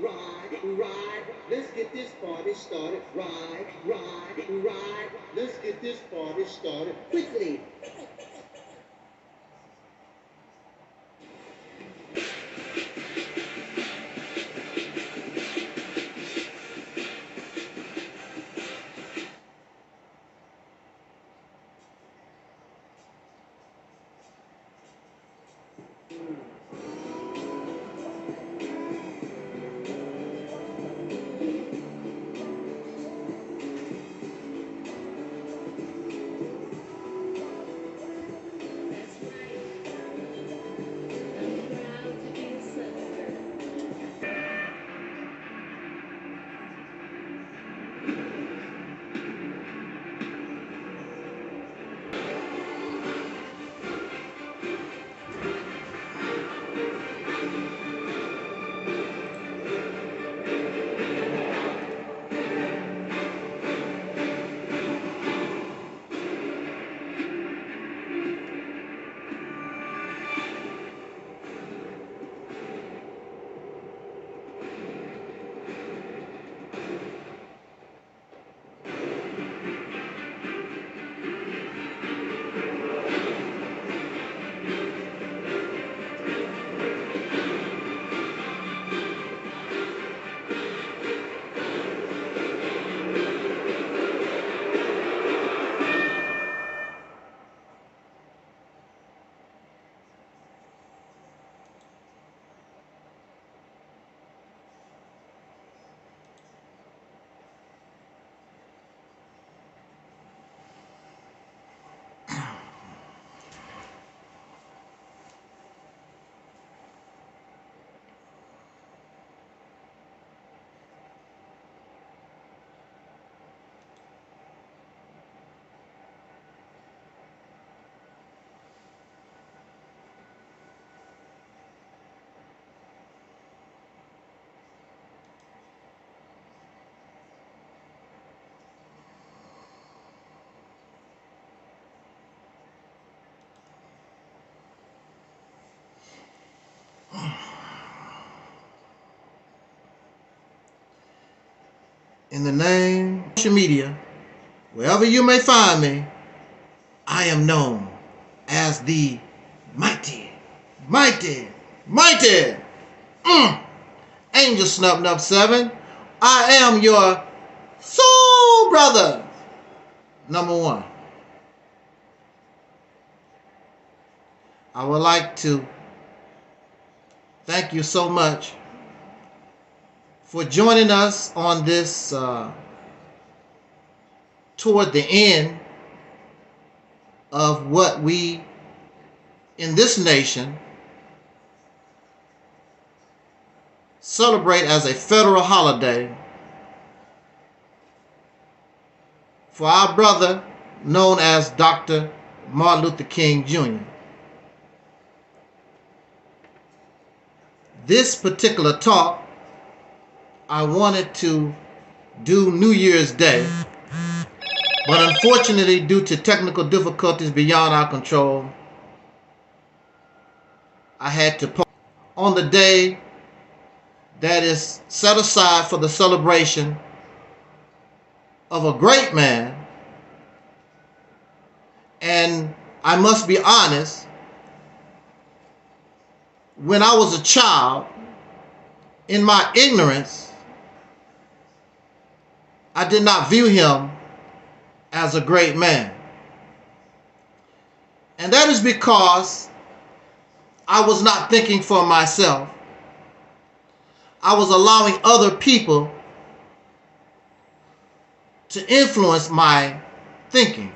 Ride, let's get this party started. Ride, let's get this party started quickly. In the name of social media, wherever you may find me, I am known as the mighty Angel Snub 7. I am your soul brother, number 1. I would like to thank you so much for joining us on this toward the end of what we in this nation celebrate as a federal holiday for our brother known as Dr. Martin Luther King Jr. This particular talk I wanted to do New Year's Day, but unfortunately, due to technical difficulties beyond our control, I had to post on the day that is set aside for the celebration of a great man. And I must be honest, when I was a child, in my ignorance, I did not view him as a great man. And that is because I was not thinking for myself. I was allowing other people to influence my thinking.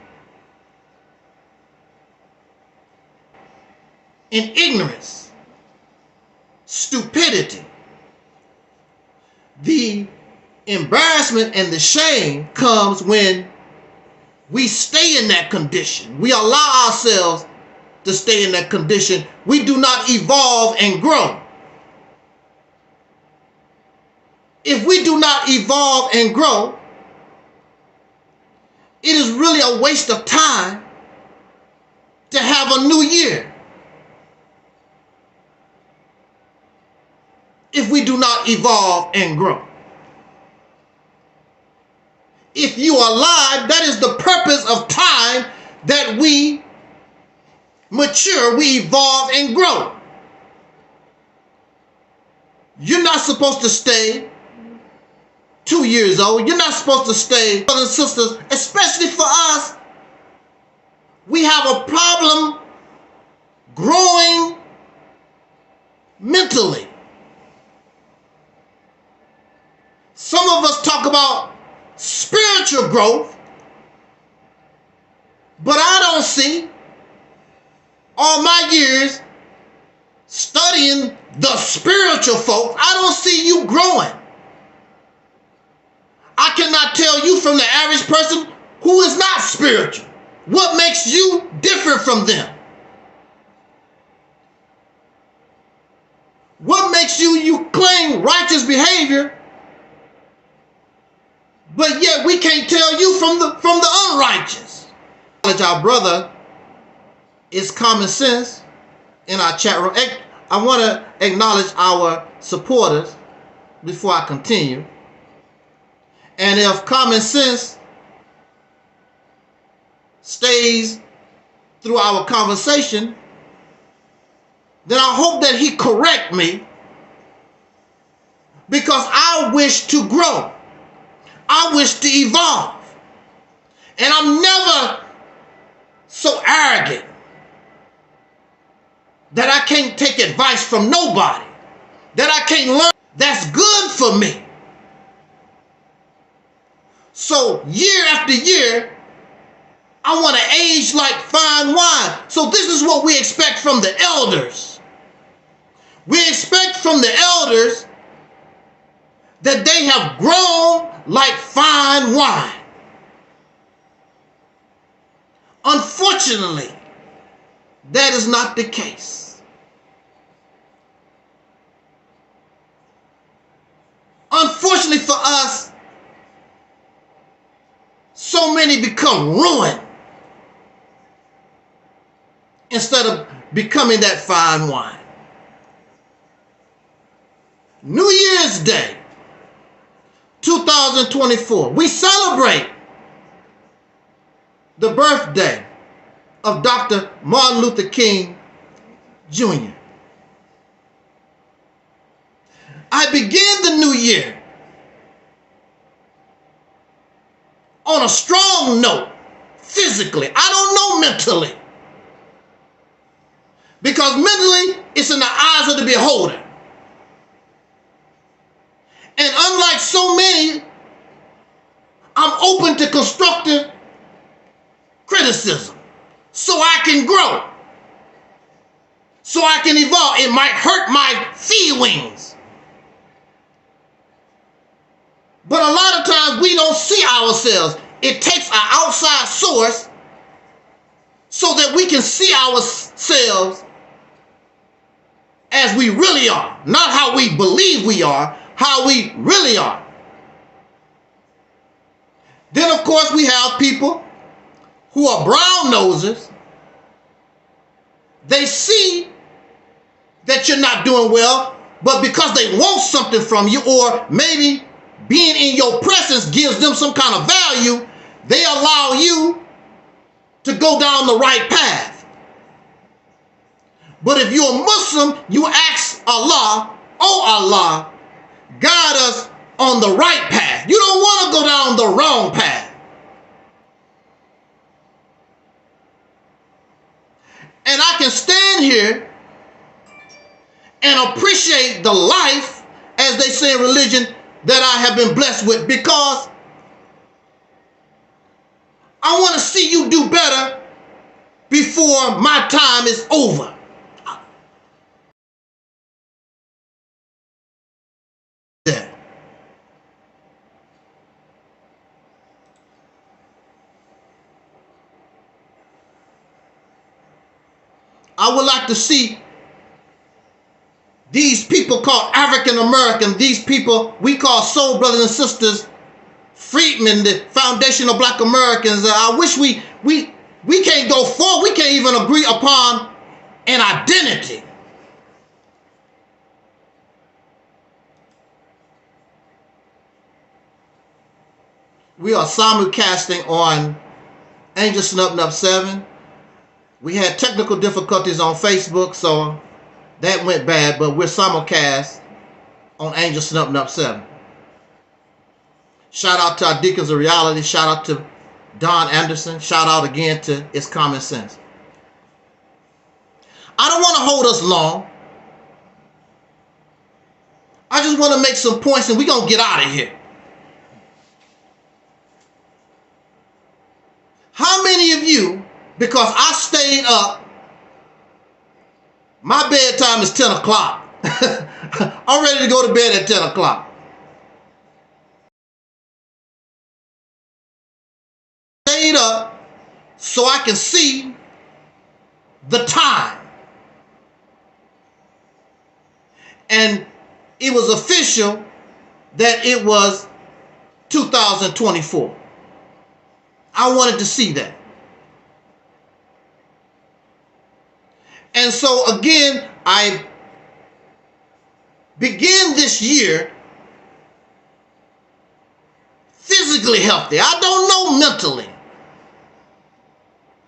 In ignorance, stupidity, the embarrassment and the shame comes when we stay in that condition. We allow ourselves to stay in that condition. We do not evolve and grow. If we do not evolve and grow, it is really a waste of time to have a new year. If we we do not evolve and grow. If you are alive, that is the purpose of time, that we mature, we evolve and grow. You're not supposed to stay 2 years old. You're not supposed to stay, brothers and sisters, especially for us. We have a problem growing mentally. Some of us talk about spiritual growth, but I don't see, all my years studying the spiritual folks, I don't see you growing. I cannot tell you from the average person who is not spiritual what makes you different from them. What makes you claim righteous behavior, but yet we can't tell you from the unrighteous. Our brother is common sense in our chat room. I want to acknowledge our supporters before I continue. And if common sense stays through our conversation, then I hope that he correct me, because I wish to grow. I wish to evolve. And I'm never so arrogant that I can't take advice from nobody, that I can't learn that's good for me. So year after year, I want to age like fine wine. So this is what we expect from the elders. We expect from the elders that they have grown like fine wine. Unfortunately, that is not the case. Unfortunately for us, so many become ruined instead of becoming that fine wine. New Year's Day, 2024, we celebrate the birthday of Dr. Martin Luther King Jr. I begin the new year on a strong note, physically. I don't know mentally. Because mentally, it's in the eyes of the beholder. And unlike so many, I'm open to constructive criticism so I can grow, so I can evolve. It might hurt my feelings, but a lot of times we don't see ourselves. It takes an outside source so that we can see ourselves as we really are, not how we believe we are, how we really are. Then, of course, we have people who are brown nosers. They see that you're not doing well, but because they want something from you, or maybe being in your presence gives them some kind of value, they allow you to go down the right path. But if you're a Muslim, you ask Allah, "Oh Allah, guide us on the right path." You don't want to go down the wrong path. And I can stand here and appreciate the life, as they say in religion, that I have been blessed with, because I want to see you do better before my time is over. I would like to see these people called African American, these people we call soul brothers and sisters, freedmen, the foundation of Black Americans. I wish we can't go forward. We can't even agree upon an identity. We are simulcasting on Angel Snup Nup 7. We had technical difficulties on Facebook, so that went bad, but we're simulcast on Angel Snup Nup 7. Shout out to our Deacons of Reality. Shout out to Don Anderson. Shout out again to It's Common Sense. I don't want to hold us long. I just want to make some points and we're going to get out of here. How many of you, because I stayed up, my bedtime is 10 o'clock. I'm ready to go to bed at 10 o'clock. Stayed up so I can see the time. And it was official that it was 2024. I wanted to see that. And so again, I began this year physically healthy. I don't know mentally.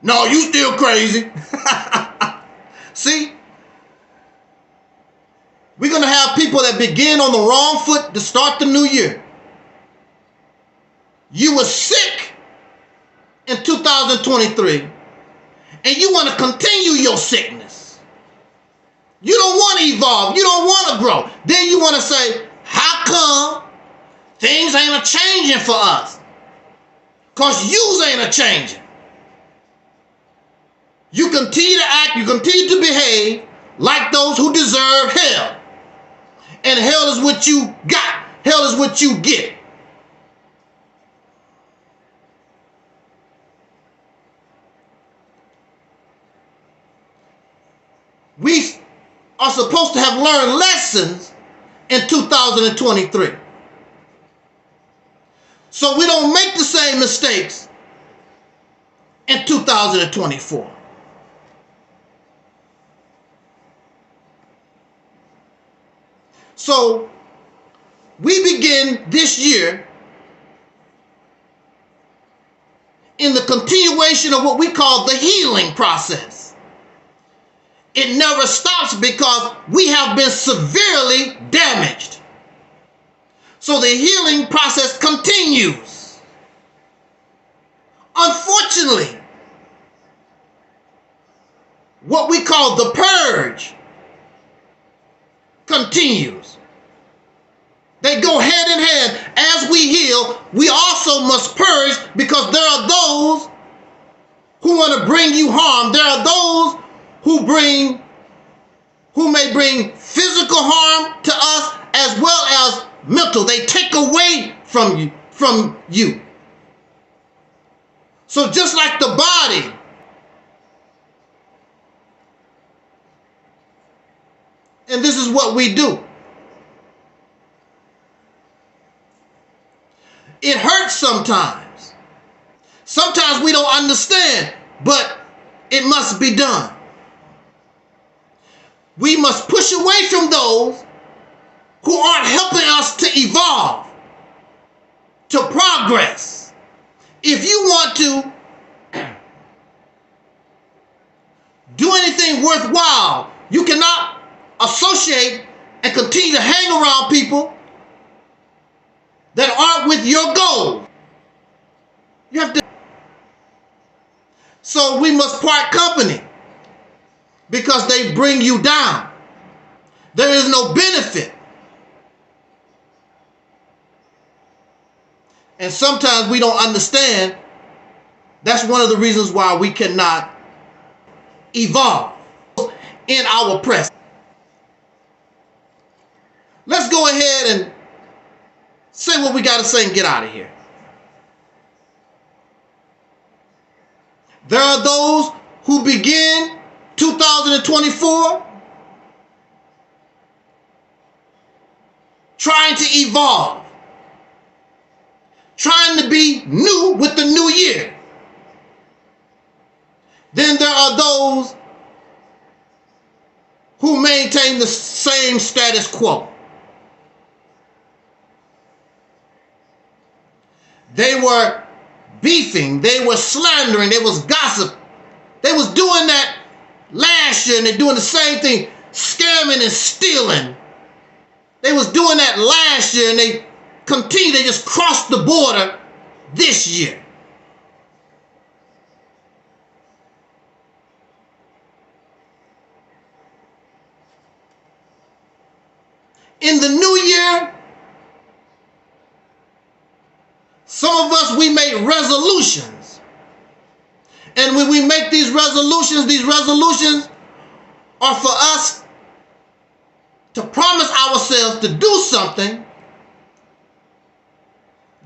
No, you still crazy. See? We're going to have people that begin on the wrong foot to start the new year. You were sick in 2023 and you want to continue your sickness. You don't want to evolve. You don't want to grow. Then you want to say, how come things ain't a-changing for us? Because yous ain't a-changing. You continue to act, you continue to behave like those who deserve hell. And hell is what you got. Hell is what you get. We are supposed to have learned lessons in 2023. So we don't make the same mistakes in 2024. So we begin this year in the continuation of what we call the healing process. It never stops because we have been severely damaged. So the healing process continues. Unfortunately, what we call the purge continues. They go hand in hand. As we heal, we also must purge because there are those who want to bring you harm. There are those who may bring physical harm to us as well as mental. They take away from you. So just like the body and this is what we do. It hurts sometimes. Sometimes we don't understand, but it must be done. We must push away from those who aren't helping us to evolve, to progress. If you want to do anything worthwhile, you cannot associate and continue to hang around people that aren't with your goal. You have to. So we must part company because they bring you down. There is no benefit. And sometimes we don't understand. That's one of the reasons why we cannot evolve in our present. Let's go ahead and say what we got to say and get out of here. There are those who begin 2024 trying to evolve, trying to be new with the new year. Then there are those who maintain the same status quo. They were beefing. They were slandering. They was gossip. They was doing that last year, and they're doing the same thing, scamming and stealing. They was doing that last year, and they continue. They just crossed the border this year. In the new year, some of us, we made resolutions. And when we make these resolutions are for us to promise ourselves to do something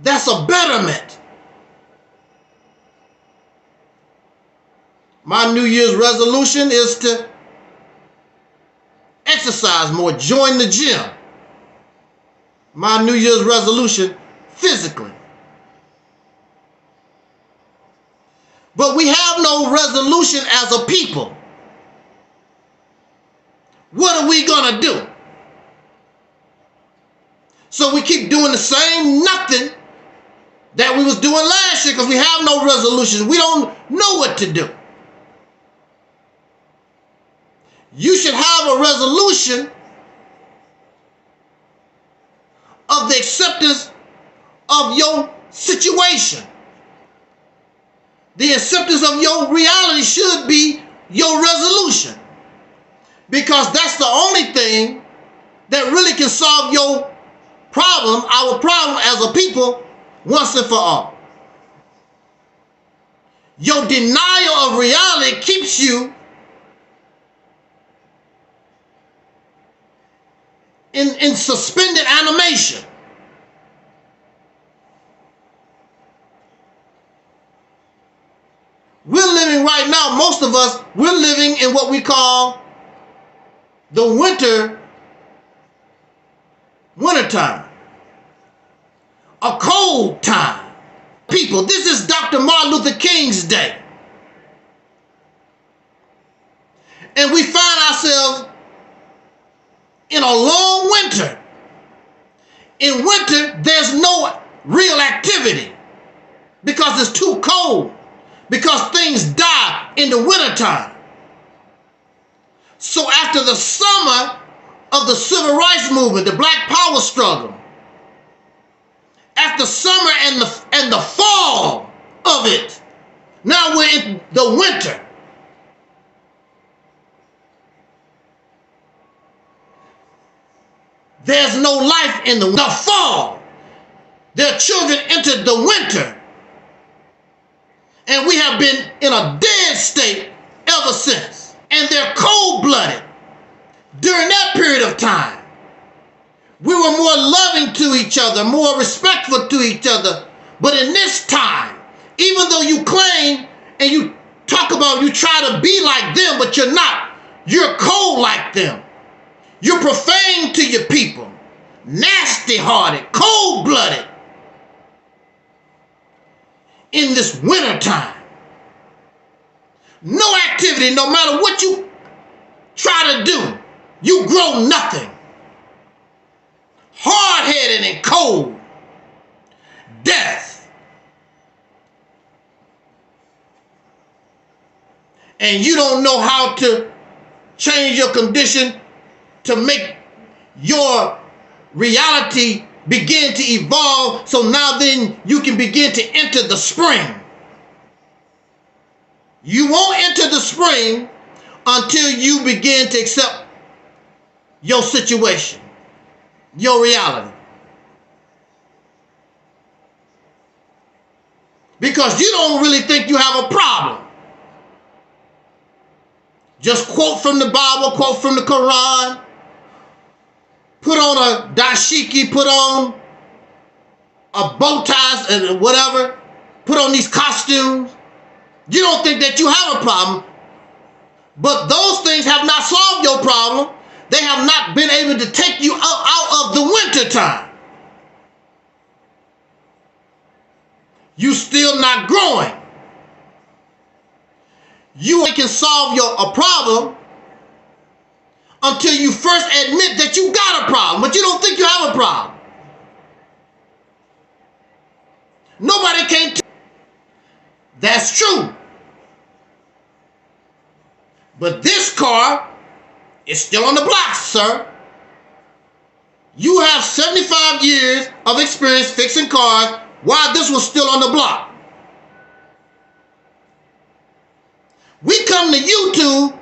that's a betterment. My New Year's resolution is to exercise more, join the gym. My New Year's resolution physically. But we have no resolution as a people. What are we going to do? So we keep doing the same nothing that we was doing last year because we have no resolutions. We don't know what to do. You should have a resolution of the acceptance of your situation. The acceptance of your reality should be your resolution, because that's the only thing that really can solve your problem, our problem as a people, once and for all. Your denial of reality keeps you in suspended animation. We're living right now, most of us, we're living in what we call the wintertime, a cold time. People, this is Dr. Martin Luther King's day. And we find ourselves in a long winter. In winter, there's no real activity because it's too cold, because things die in the wintertime. So after the summer of the civil rights movement, the Black Power struggle, after summer and the fall of it, now we're in the winter. There's no life in the fall. Their children entered the winter. And we have been in a dead state ever since. And they're cold-blooded. During that period of time, we were more loving to each other, more respectful to each other. But in this time, even though you claim and you talk about you try to be like them, but you're not. You're cold like them. You're profane to your people, nasty-hearted, cold-blooded. In this wintertime, no activity, no matter what you try to do, you grow nothing. Hard-headed and cold. Death. And you don't know how to change your condition to make your reality begin to evolve, so now then you can begin to enter the spring. You won't enter the spring until you begin to accept your situation, your reality. Because you don't really think you have a problem. Just quote from the Bible, quote from the Quran, put on a dashiki, put on a bow ties and whatever, put on these costumes. You don't think that you have a problem, but those things have not solved your problem. They have not been able to take you out of the winter time. You still not growing. You can solve a problem until you first admit that you got a problem, but you don't think you have a problem. Nobody can tell. That's true. But this car is still on the block, sir. You have 75 years of experience fixing cars while this was still on the block. We come to YouTube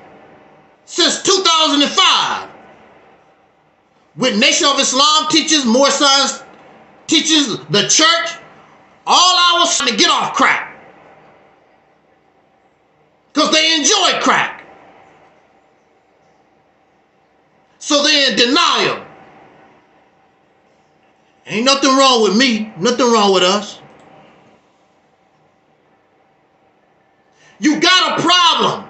since 2005 with Nation of Islam teaches, more science teaches, the church. All hours trying to get off crack because they enjoy crack. So they're in denial. Ain't nothing wrong with me, nothing wrong with us. You got a problem,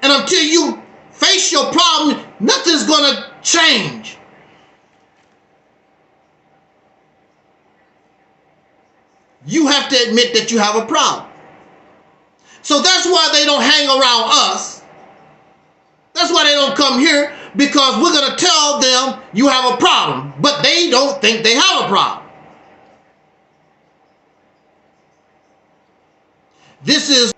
and until you face your problem, nothing's gonna change. You have to admit that you have a problem. So that's why they don't hang around us. That's why they don't come here, because we're going to tell them you have a problem, but they don't think they have a problem. This is,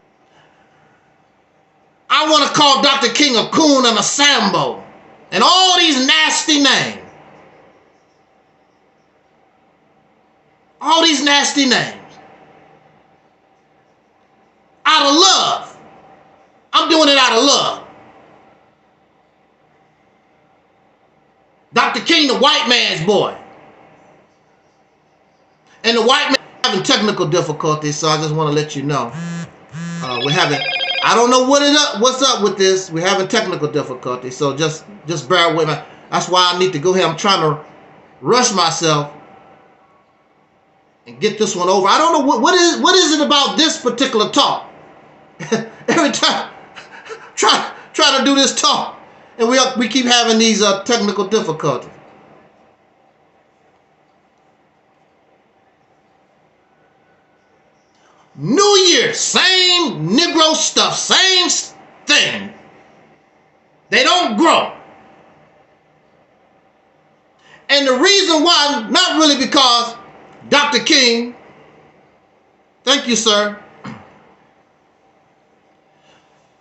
I want to call Dr. King a coon and a Sambo and all these nasty names. All these nasty names. Out of love. I'm doing it out of love. Dr. King, the white man's boy. And the white man having technical difficulties, so I just want to let you know. We're having, I don't know what's up with this. We're having technical difficulties, so just bear with me. That's why I need to go ahead. I'm trying to rush myself and get this one over. I don't know what is it about this particular talk. Every time try to do this talk, and we keep having these technical difficulties. New Year, same Negro stuff, same thing. They don't grow. And the reason why, not really because Dr. King, thank you, sir.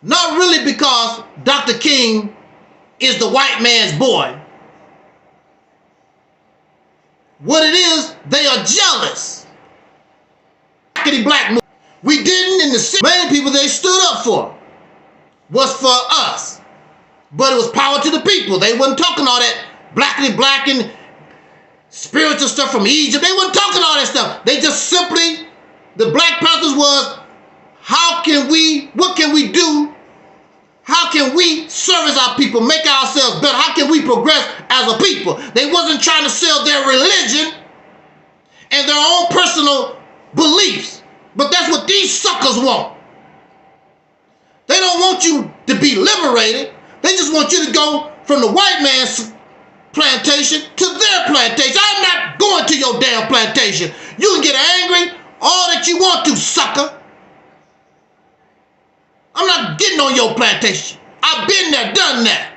Not really because Dr. King is the white man's boy. What it is, they are jealous. Black. We didn't, in the main people they stood up for was for us. But it was power to the people. They wasn't talking all that black and spiritual stuff from Egypt. They weren't talking all that stuff. They just simply, the Black Panthers was, what can we do? How can we service our people, make ourselves better? How can we progress as a people? They wasn't trying to sell their religion and their own personal beliefs. But that's what these suckers want. They don't want you to be liberated. They just want you to go from the white man's plantation to their plantation. I'm not going to your damn plantation. You can get angry all that you want to, sucker. I'm not getting on your plantation. I've been there, done that.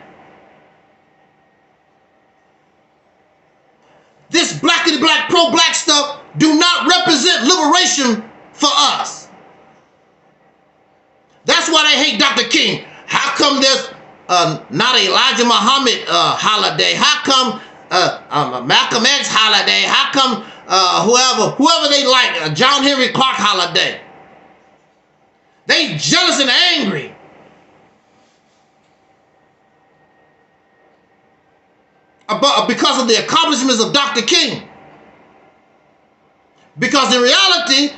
This blackity black, pro-black stuff do not represent liberation for us. That's why they hate Dr. King. How come there's not Elijah Muhammad holiday? How come Malcolm X holiday? How come whoever they like, John Henry Clark holiday? They jealous and angry. Because of the accomplishments of Dr. King. Because in reality,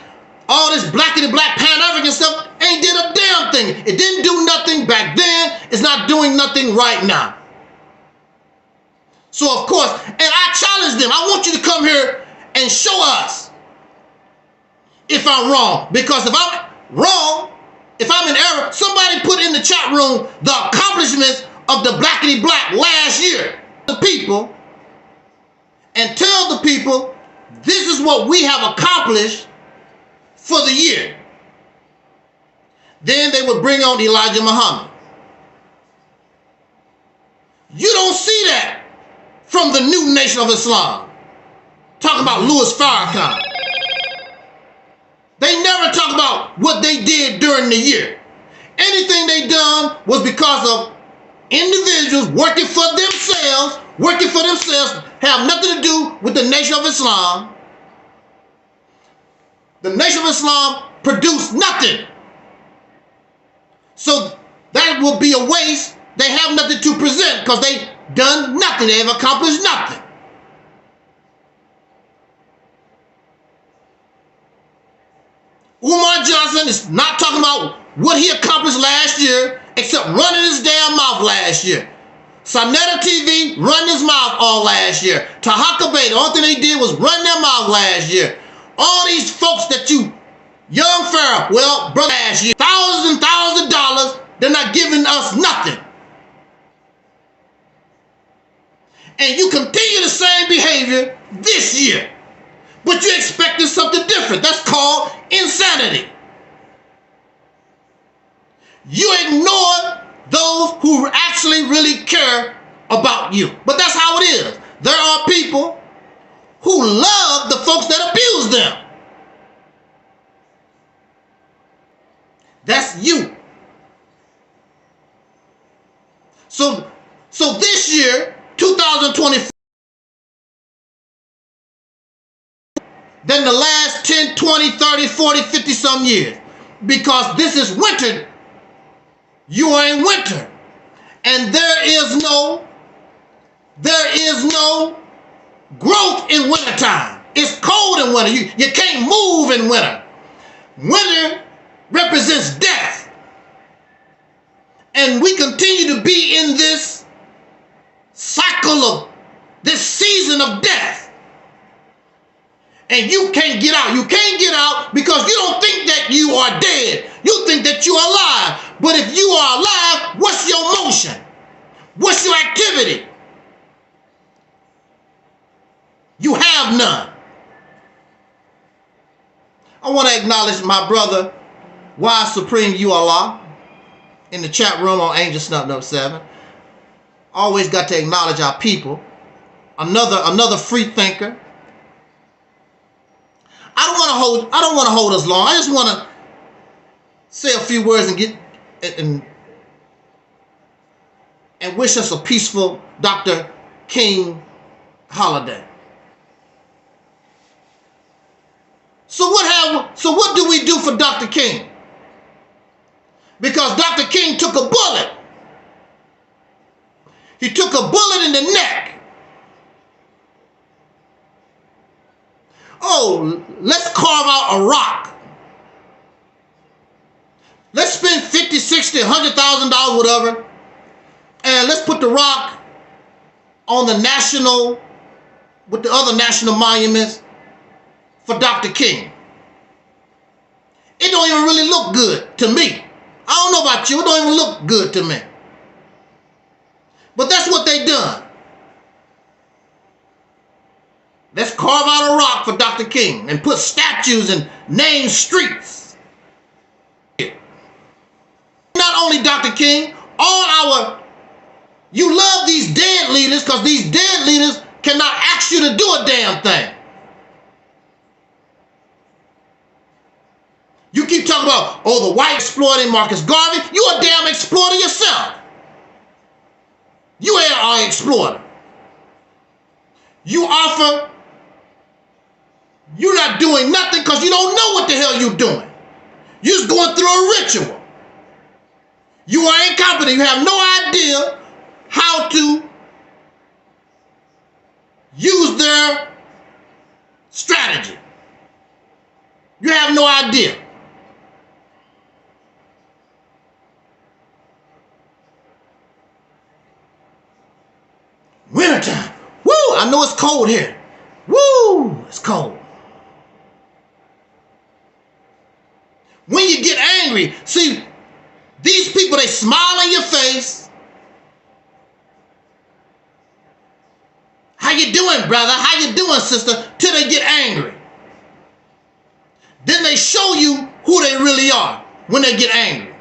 all this blackity black Pan-African stuff ain't did a damn thing. It didn't do nothing back then. It's not doing nothing right now. So of course, and I challenge them. I want you to come here and show us if I'm wrong. Because if I'm wrong, if I'm in error, somebody put in the chat room the accomplishments of the blackity black last year. The people, and tell the people this is what we have accomplished for the year. Then they would bring on Elijah Muhammad. You don't see that from the new Nation of Islam. Talking about Louis Farrakhan. what they did during the year. Anything they done was because of individuals working for themselves, have nothing to do with the Nation of Islam. The Nation of Islam produced nothing. So that will be a waste. They have nothing to present because they done nothing. They have accomplished nothing. Umar Johnson is not talking about what he accomplished last year except running his damn mouth last year. Sonetta TV run his mouth all last year. Tahaka Bay, the only thing they did was run their mouth last year. All these folks that you, Young Pharaoh, well, brother, last year, thousands and thousands of dollars, they're not giving us nothing. And you continue the same behavior this year. But you're expecting something different. That's called insanity. You ignore those who actually really care about you. But that's how it is. There are people who love the folks that abuse them. That's you. So this year, 2024, than the last 10, 20, 30, 40, 50 some years. Because this is winter. You are in winter. And there is no growth in wintertime. It's cold in winter. You can't move in winter. Winter represents death. And we continue to be in this cycle of this season of death. And you can't get out. You can't get out because you don't think that you are dead. You think that you are alive. But if you are alive, what's your motion? What's your activity? You have none. I want to acknowledge my brother, Wise Supreme You Allah, in the chat room on Angel Snub Number 7. Always got to acknowledge our people. Another free thinker. I don't want to hold us long. I just want to say a few words and get and wish us a peaceful Dr. King holiday. So what do we do for Dr. King? Because Dr. King took a bullet. He took a bullet in the neck. Oh, let's carve out a rock. Let's spend $50,000, $60,000, $100,000, whatever, and let's put the rock on the national, with the other national monuments for Dr. King. It don't even really look good to me. I don't know about you. It don't even look good to me. But that's what they done. Let's carve out a rock for Dr. King and put statues and name streets. Not only Dr. King, you love these dead leaders because these dead leaders cannot ask you to do a damn thing. You keep talking about, oh, the white exploiting Marcus Garvey. You a damn exploiter yourself. You are an exploiter. You're not doing nothing because you don't know what the hell you're doing. You're just going through a ritual. You are incompetent. You have no idea how to use their strategy. You have no idea. Wintertime. Woo! I know it's cold here. Woo! It's cold. When you get angry, see, these people, they smile in your face. How you doing, brother? How you doing, sister? Till they get angry. Then they show you who they really are when they get angry.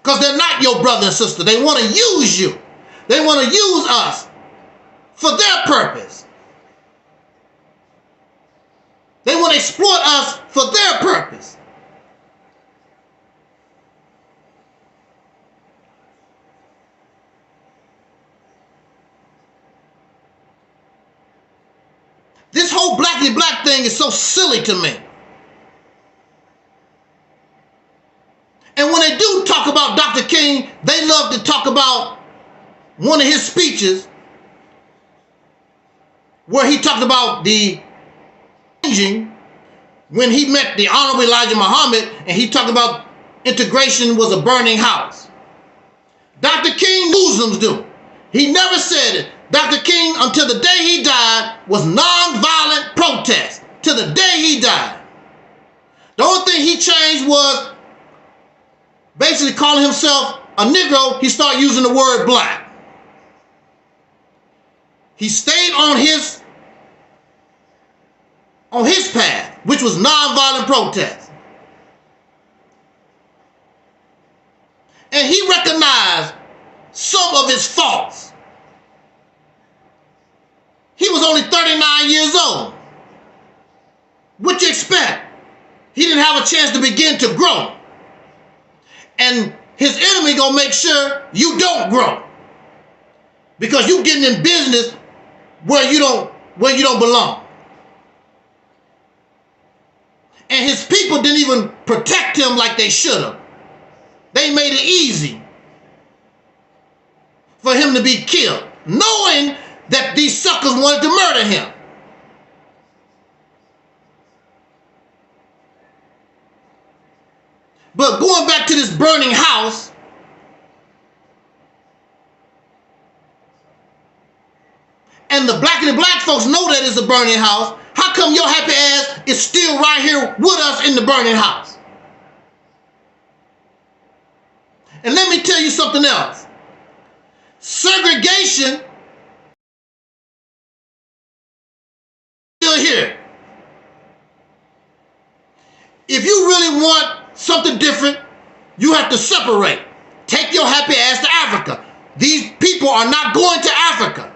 Because they're not your brother and sister. They want to use you. They want to use us for their purpose. want to exploit us for their purpose. This whole blackity black thing is so silly to me. And when they do talk about Dr. King, they love to talk about one of his speeches where he talked about the changing when he met the Honorable Elijah Muhammad, and he talked about integration was a burning house. Dr. King, Muslims do. He never said it. Dr. King, until the day he died, was nonviolent protest. Till the day he died. The only thing he changed was basically calling himself a Negro. He started using the word black. He stayed on his path, which was nonviolent protest. And he recognized some of his faults. He was only 39 years old. What you expect? He didn't have a chance to begin to grow. And his enemy gonna make sure you don't grow. Because you getting in business where you don't belong. And his people didn't even protect him like they should have. They made it easy for him to be killed, knowing that these suckers wanted to murder him. But going back to this burning house, and the black and the black folks know that it's a burning house, how come your happy ass is still right here with us in the burning house? And let me tell you something else. Segregation still here. If you really want something different, you have to separate. Take your happy ass to Africa. These people are not going to Africa.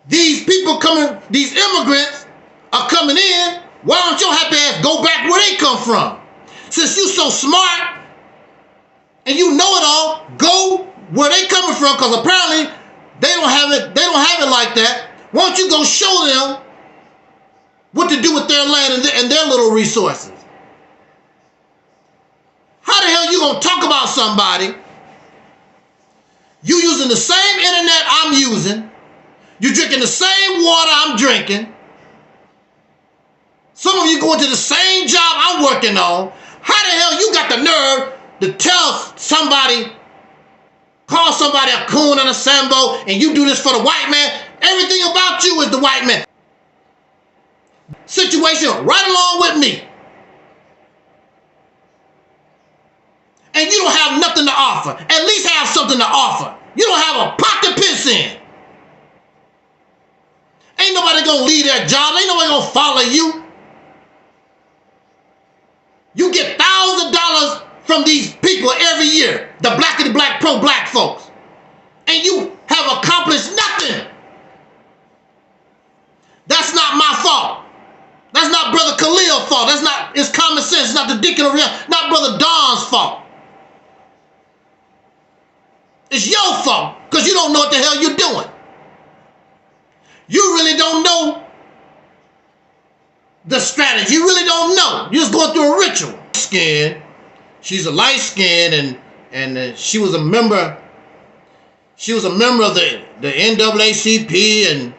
These people coming, these immigrants are coming in. Why don't your happy ass go back where they come from? Since you so smart and you know it all, go where they coming from, because apparently they don't have it like that. Why don't you go show them what to do with their land and their little resources? How the hell you gonna talk about somebody? You using the same internet I'm using. You drinking the same water I'm drinking. Some of you going to the same job I'm working on. How the hell you got the nerve to tell somebody, call somebody a coon and a Sambo, and you do this for the white man? Everything about you is the white man. Situation right along with me. And you don't have nothing to offer. At least have something to offer. You don't have a pot to piss in. Ain't nobody gonna leave their job. Ain't nobody gonna follow you. You get thousands of dollars from these people every year. The blackity black pro-black folks. And you have accomplished nothing. That's not my fault. That's not Brother Khalil's fault. That's not, it's common sense. It's not the Deacon of Realist. Not Brother Don's fault. It's your fault, because you don't know what the hell you're doing. You really don't know the strategy. You really don't know. You're just going through a ritual. Skin. She's a light skin, and she was a member. She was a member of the NAACP, and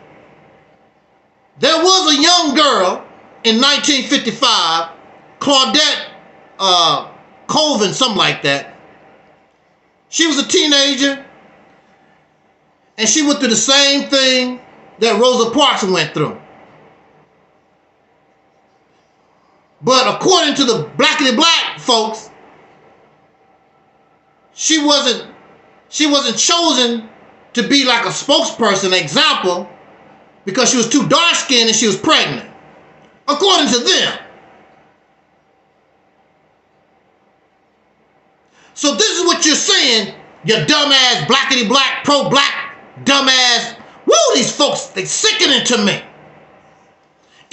there was a young girl in 1955, Claudette Colvin, something like that. She was a teenager, and she went through the same thing that Rosa Parks went through. But according to the blackity black folks, she wasn't chosen to be like a spokesperson, example, because she was too dark-skinned and she was pregnant. According to them. So this is what you're saying, you dumbass blackity black, pro-black, dumbass. Woo, these folks, they sickening to me.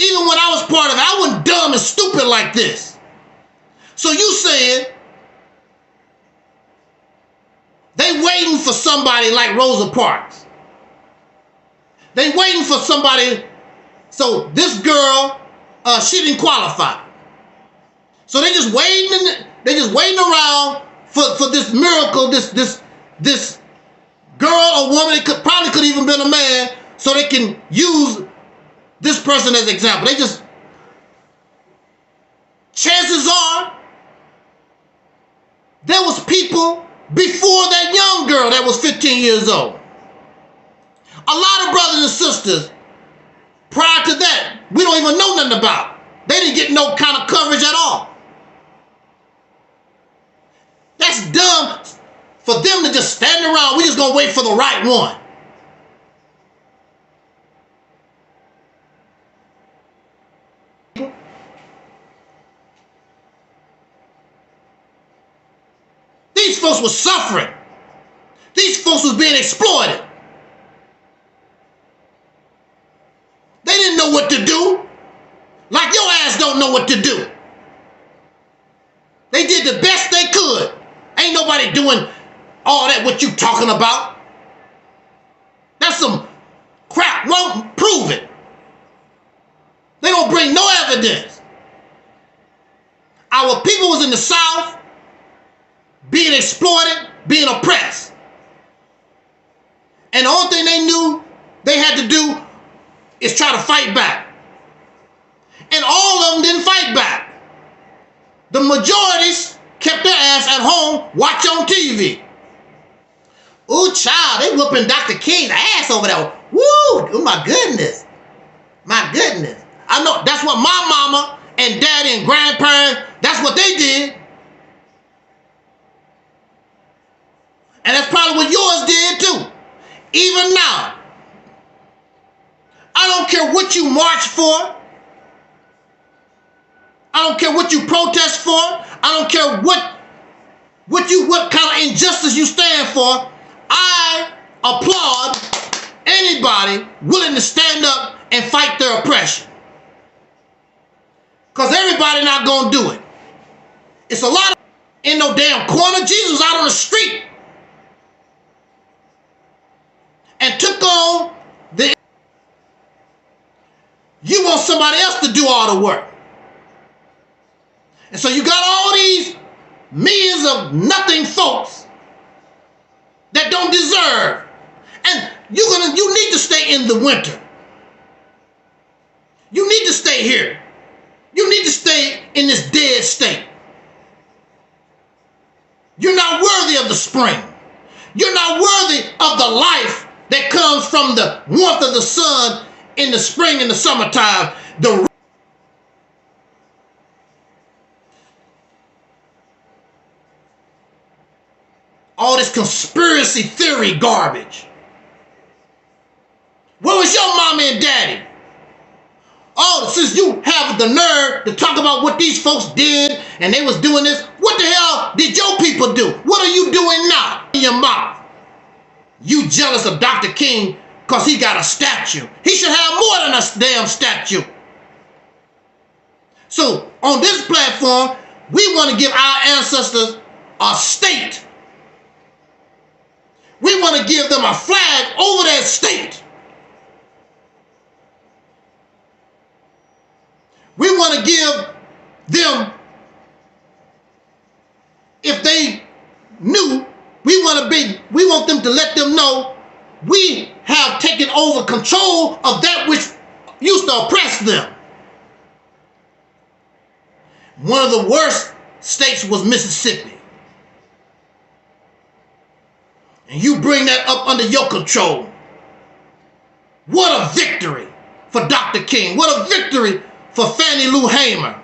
Even when I was part of it, I wasn't dumb and stupid like this. So you saying they waiting for somebody like Rosa Parks. They waiting for somebody. So this girl, she didn't qualify. So they just waiting. They just waiting around for this miracle. This girl or woman. It probably could even been a man. So they can use this person as an example. They just, chances are, there was people before that young girl that was 15 years old. A lot of brothers and sisters prior to that, we don't even know nothing about. They didn't get no kind of coverage at all. That's dumb for them to just stand around. We just gonna wait for the right one. These folks were suffering. These folks was being exploited. They didn't know what to do. Like your ass don't know what to do. They did the best they could. Ain't nobody doing all that what you talking about. That's some crap. Won't prove it. They don't bring no evidence. Our people was in the South being exploited, being oppressed. And the only thing they knew they had to do is try to fight back. And all of them didn't fight back. The majorities kept their ass at home, watch on TV. Ooh, child, they whooping Dr. King's ass over there. Woo! Oh, my goodness. My goodness. I know that's what my mama and daddy and grandparents, that's what they did. And that's probably what yours did too. Even now. I don't care what you march for. I don't care what you protest for. I don't care what kind of injustice you stand for. I applaud anybody willing to stand up and fight their oppression. Because everybody not going to do it. It's a lot of in no damn corner. Jesus was out on the street and took on the... You want somebody else to do all the work. And so you got all these millions of nothing folks that don't deserve. And you need to stay in the winter. You need to stay here. You need to stay in this dead state. You're not worthy of the spring. You're not worthy of the life that comes from the warmth of the sun in the spring and the summertime. All this conspiracy theory garbage. Where was your mama and daddy? Oh, since you have the nerve to talk about what these folks did and they was doing this, what the hell did your people do? What are you doing now in your mouth? You jealous of Dr. King because he got a statue. He should have more than a damn statue. So on this platform, we want to give our ancestors a state. We want to give them a flag over that state. We want to give them, if they knew, we want them to let them know we have taken over control of that which used to oppress them. One of the worst states was Mississippi. And you bring that up under your control. What a victory for Dr. King. What a victory for Fannie Lou Hamer,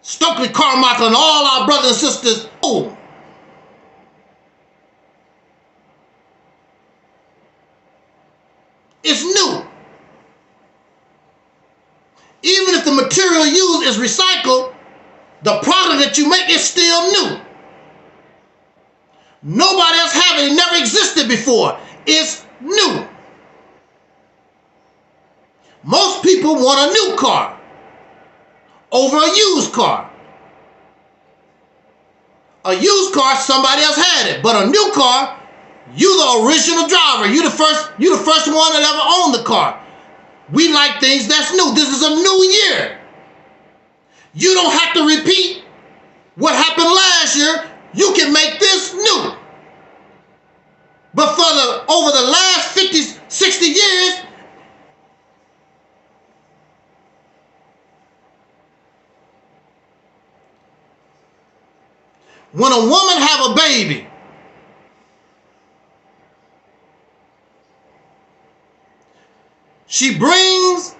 Stokely Carmichael, and all our brothers and sisters. Oh. It's new. Even if the material used is recycled, the product that you make is still new. Nobody else have it. It never existed before. It's new. Most people want a new car over a used car. A used car, somebody else had it. But a new car, you the original driver. You the first one that ever owned the car. We like things that's new. This is a new year. You don't have to repeat what happened last year. You can make this new. But over the last 50, 60 years, when a woman have a baby, she brings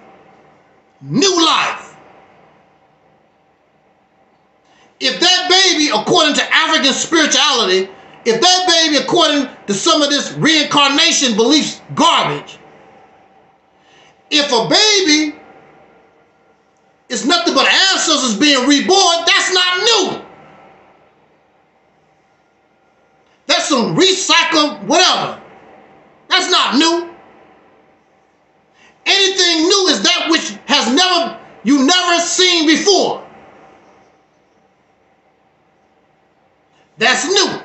new life. If that baby, according to African spirituality, if that baby, according to some of this reincarnation beliefs garbage, if a baby is nothing but ancestors being reborn, that's not new. That's some recycled whatever. That's not new. Anything new is that which you never seen before. That's new.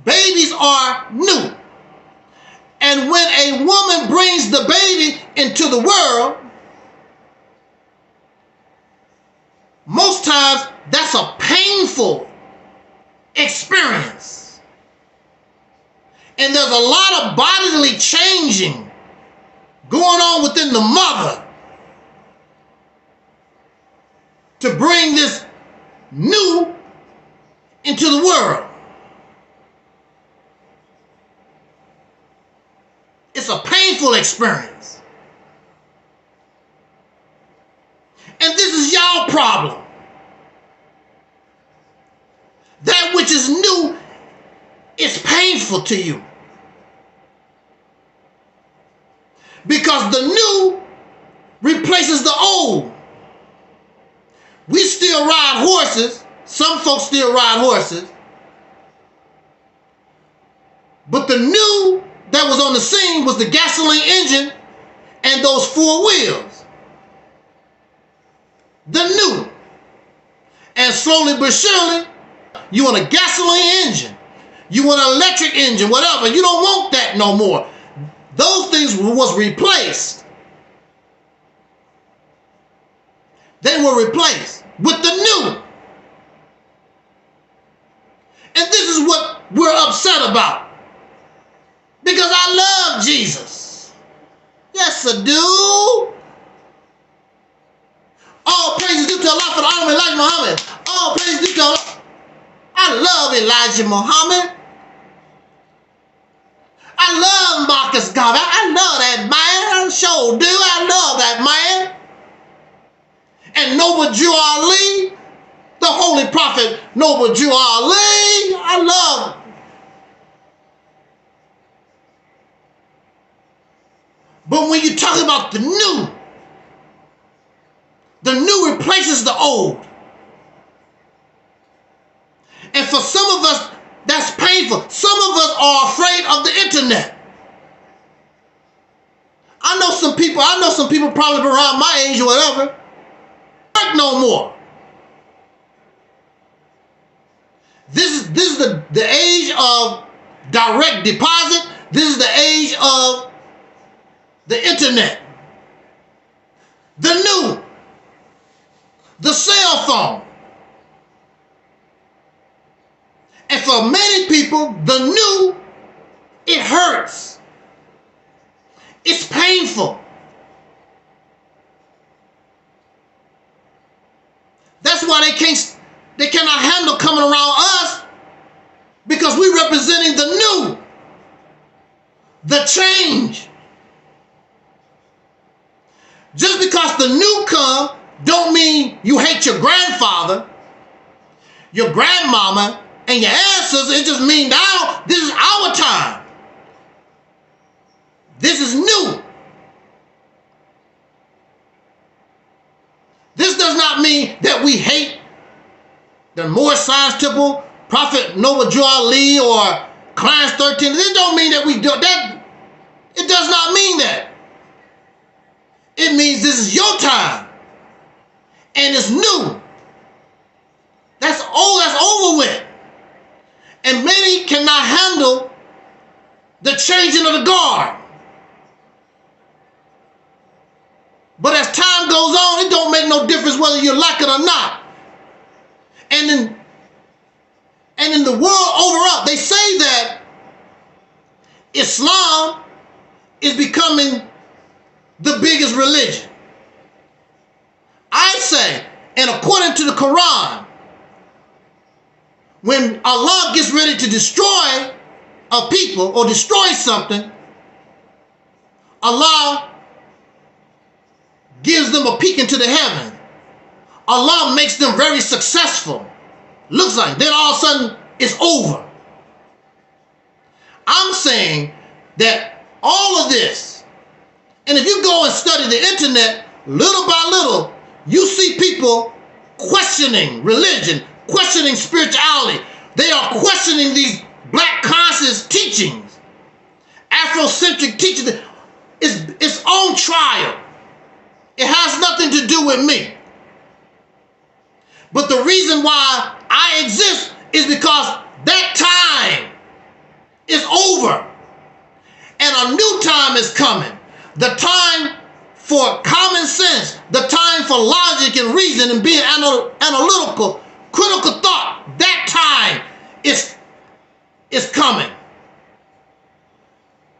Babies are new. And when a woman brings the baby into the world, most times that's a painful experience. And there's a lot of bodily changing going on within the mother to bring this new into the world. It's a painful experience. And this is y'all problem. That which is new is painful to you. Because the new replaces the old. We still ride horses. Some folks still ride horses. But the new that was on the scene was the gasoline engine and those four wheels. The new. And slowly but surely, you want a gasoline engine. You want an electric engine, whatever. You don't want that no more. Those things was replaced. They were replaced with the new. And this is what we're upset about. Because I love Jesus. Yes, I do. All praises due to Allah for the honor of Elijah Muhammad. All praises due to Allah. I love Elijah Muhammad. I love Marcus Gavin. I love that man. I sure do. I love that man. And Noble Jew Ali, the Holy Prophet Noble Jew Ali, I love him. But when you talk about the new replaces the old. And for some of us, that's painful. Some of us are afraid of the internet. I know some people probably around my age or whatever, work no more. This is the age of direct deposit. This is the age of the internet. The new. The cell phone. And for many people, the new, it hurts. It's painful. That's why they cannot handle coming around us, because we're representing the new, the change. Just because the new come, don't mean you hate your grandfather, your grandmama, and your ancestors. It just means now this is our time. This is new. This does not mean that we hate the Moorish Science Temple, Prophet Noble Jew Ali, or Clarence 13. It don't mean that we do that. It does not mean that. It means this is your time. And it's new. That's old, that's over with. And many cannot handle the changing of the guard. But as time goes on, it don't make no difference whether you like it or not. And in the world overall, they say that Islam is becoming the biggest religion. I say, and according to the Quran, when Allah gets ready to destroy a people or destroy something, Allah gives them a peek into the heaven. Allah makes them very successful. Looks like then all of a sudden it's over. I'm saying that all of this, and if you go and study the internet, little by little, you see people questioning religion, questioning spirituality. They are questioning these black conscious teachings, Afrocentric teachings. It's on trial. It has nothing to do with me. But the reason why I exist is because that time is over. And a new time is coming. The time for common sense, the time for logic and reason and being analytical, critical thought, that time is coming.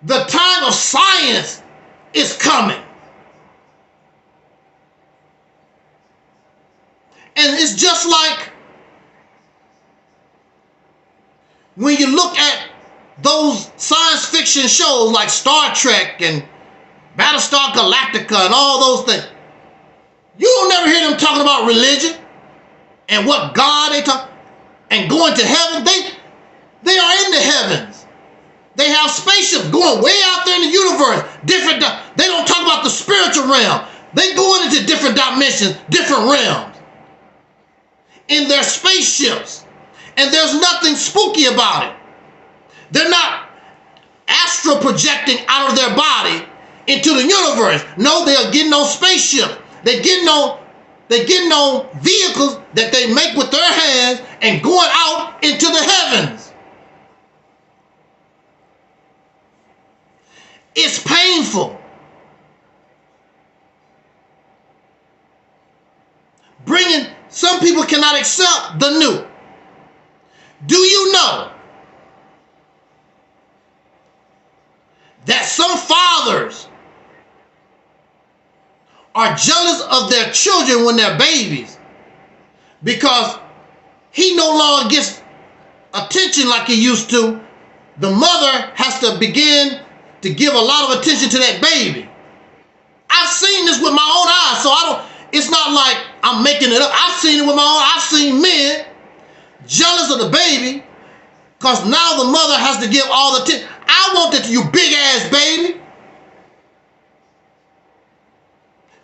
The time of science is coming. And it's just like when you look at those science fiction shows like Star Trek and Battlestar Galactica and all those things. You don't never hear them talking about religion and what God they talk and going to heaven. They are in the heavens. They have spaceships going way out there in the universe. They don't talk about the spiritual realm. They going into different dimensions, different realms in their spaceships. And there's nothing spooky about it. They're not astral projecting out of their body into the universe. No, they are getting on spaceships. They're getting on vehicles that they make with their hands and going out into the heavens. It's painful. Some people cannot accept the new. Do you know that some fathers are jealous of their children when they're babies because he no longer gets attention like he used to? The mother has to begin to give a lot of attention to that baby. I've seen this with my own eyes, so it's not like I'm making it up. I've seen it with my own eyes. I've seen men jealous of the baby because now the mother has to give all the attention. I want that, you big ass baby.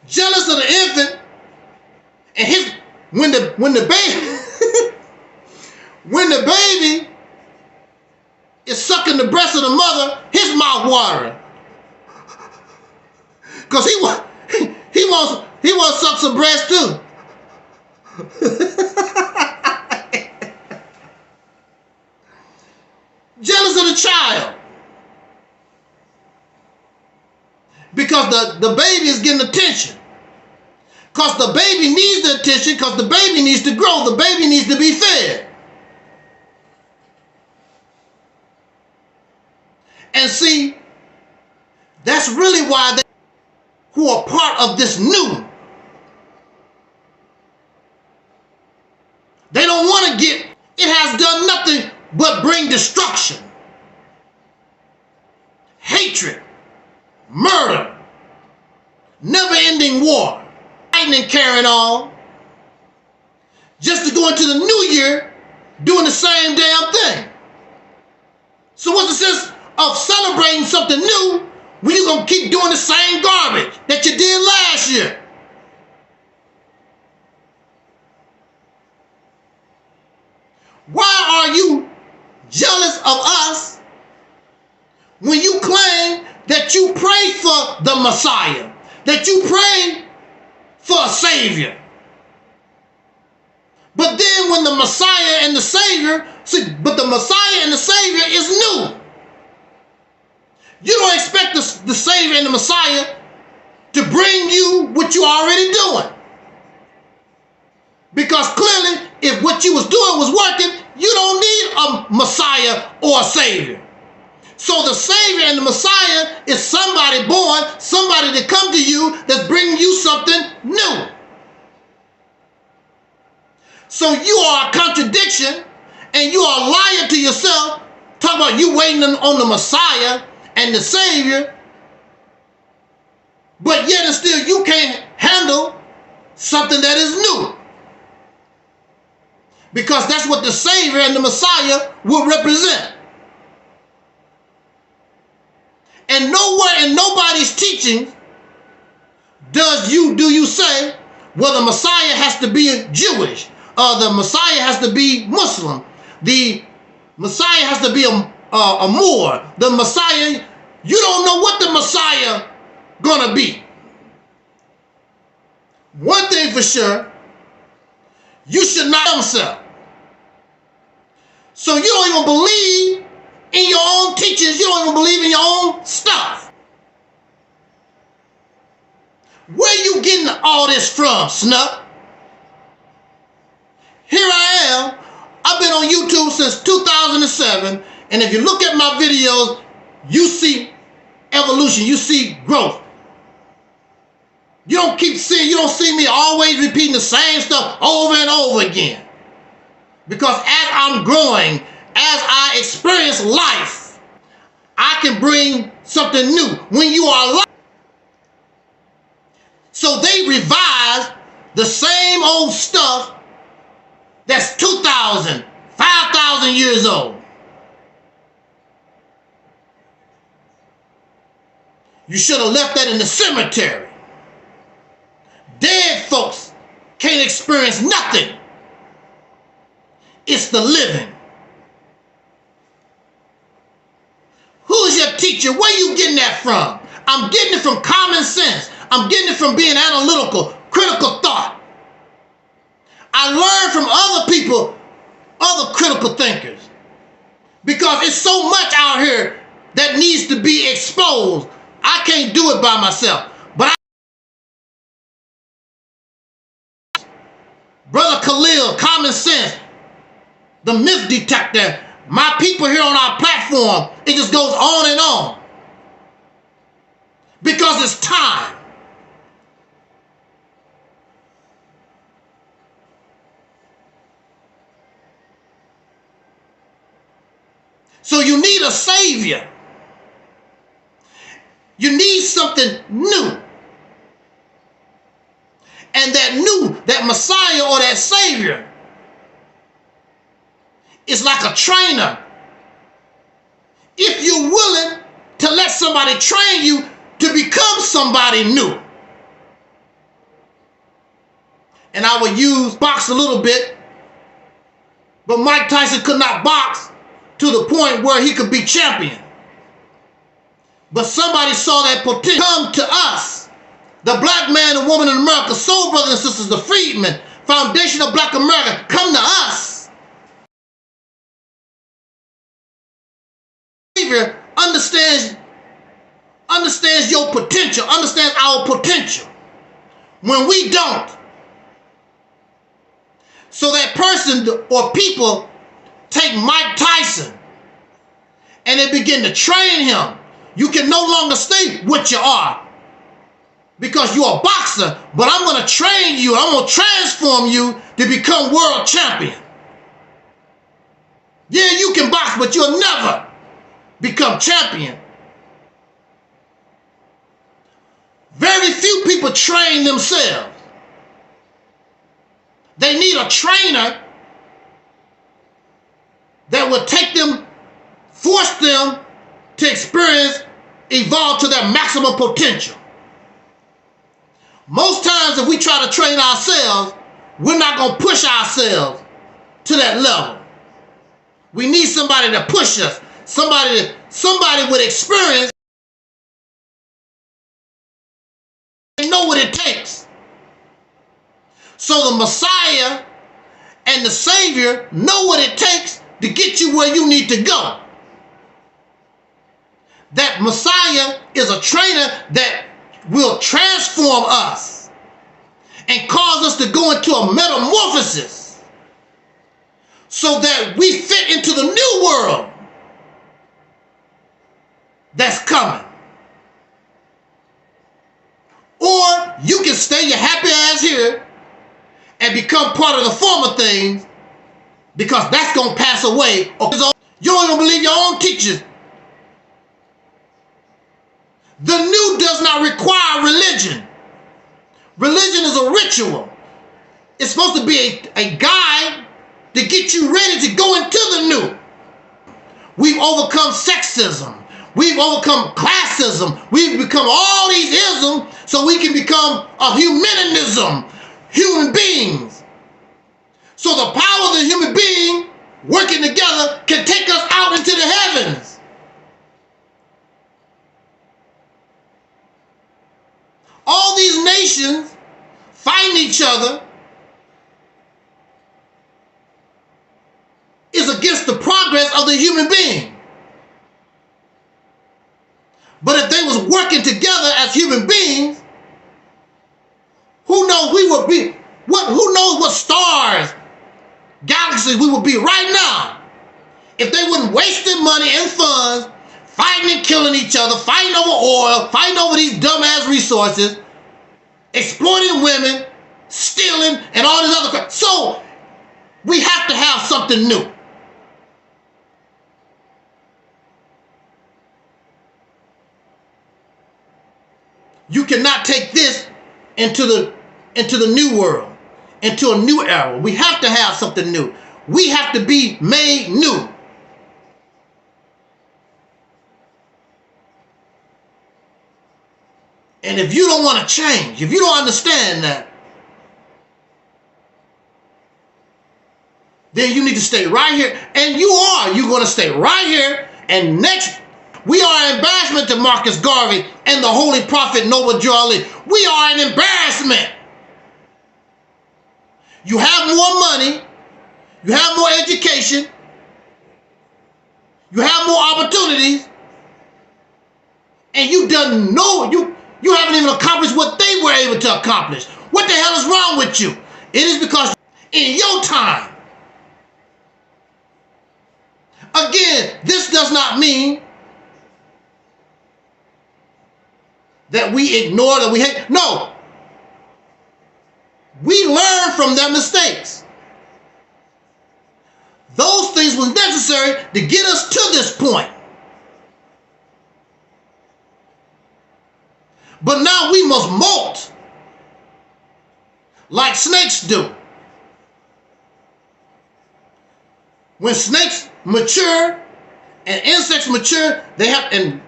Jealous of the infant, and when the baby is sucking the breast of the mother, his mouth watering because he wants to suck some breast too. Jealous of the child because the baby is getting attention. Because the baby needs the attention, because the baby needs to grow, the baby needs to be fed. And see, that's really why who are part of this new, they don't want to get, it has done nothing but bring destruction, hatred, murder, never-ending war, fighting and carrying on, just to go into the new year doing the same damn thing. So what's the sense of celebrating something new when you're going to keep doing the same garbage that you did last year? Why are you jealous of us that you pray for the Messiah, that you pray for a Savior. But then when the Messiah and the Savior, but the Messiah and the Savior is new. You don't expect the Savior and the Messiah to bring you what you're already doing. Because clearly, if what you was doing was working, you don't need a Messiah or a Savior. So the Savior and the Messiah is somebody born, somebody that come to you that's bringing you something new. So you are a contradiction and you are a liar to yourself. Talk about you waiting on the Messiah and the Savior, but yet and still you can't handle something that is new. Because that's what the Savior and the Messiah will represent. And nowhere in nobody's teaching do you say, well, the Messiah has to be Jewish, or the Messiah has to be Muslim, the Messiah has to be a Moor, the Messiah, you don't know what the Messiah gonna be. One thing for sure, you should not yourself. So you don't even believe in your own teachings, you don't even believe in your own stuff. Where you getting all this from, Snuff? Here I am. I've been on YouTube since 2007, and if you look at my videos, you see evolution, you see growth. You don't see me always repeating the same stuff over and over again. Because as I'm growing, as I experience life, I can bring something new. When you are alive. So they revise the same old stuff that's 2,000, 5,000 years old. You should have left that in the cemetery. Dead folks can't experience nothing. It's the living. Who's your teacher? Where you getting that from? I'm getting it from common sense. I'm getting it from being analytical, critical thought. I learned from other people, other critical thinkers. Because it's so much out here that needs to be exposed. I can't do it by myself. But Brother Khalil, common sense, the myth detector, my people here on our platform, it just goes on and on. Because it's time. So you need a Savior. You need something new. And that Messiah or that Savior is like a trainer. If you're willing to let somebody train you to become somebody new. And I would use box a little bit, but Mike Tyson could not box to the point where he could be champion. But somebody saw that potential come to us, the black man and woman in America, soul brothers and sisters, the freedmen, foundation of black America, come to us. Savior understands your potential, understands our potential. When we don't, so that person or people take Mike Tyson and they begin to train him. You can no longer stay what you are because you're a boxer, but I'm going to train you. I'm going to transform you to become world champion. Yeah, you can box, but you'll never become champion. Very few people train themselves. They need a trainer that will take them, force them to experience, evolve to their maximum potential. Most times if we try to train ourselves, we're not going to push ourselves to that level. We need somebody to push us, somebody with experience So the Messiah and the Savior know what it takes to get you where you need to go. That Messiah is a trainer that will transform us and cause us to go into a metamorphosis so that we fit into the new world that's coming. Or you can stay your happy ass here and become part of the former things, because that's going to pass away. You don't even believe your own teachers. The new does not require religion. Religion is a ritual. It's supposed to be a guide to get you ready to go into the new. We've overcome sexism. We've overcome classism. We've become all these isms so we can become a humanism, human beings. So the power of the human being working together can take us out into the heavens. All these nations fighting each other is against the progress of the human being. But if they was working together as human beings, who knows who knows what stars, galaxies we would be right now if they wouldn't waste their money and funds fighting and killing each other, fighting over oil, fighting over these dumbass resources, exploiting women, stealing, and all this other crap. So we have to have something new. You cannot take this into the new world, into a new era. We have to have something new. We have to be made new. And if you don't want to change, if you don't understand that, then you need to stay right here. And you're going to stay right here. And next, we are an embarrassment to Marcus Garvey and the Holy Prophet Noble Joe Ali. We are an embarrassment. You have more money. You have more education. You have more opportunities. And you haven't even accomplished what they were able to accomplish. What the hell is wrong with you? It is because in your time. Again, this does not mean that we ignore, that we hate. No. We learn from their mistakes. Those things were necessary to get us to this point. But now we must molt like snakes do. When snakes mature and insects mature, they have and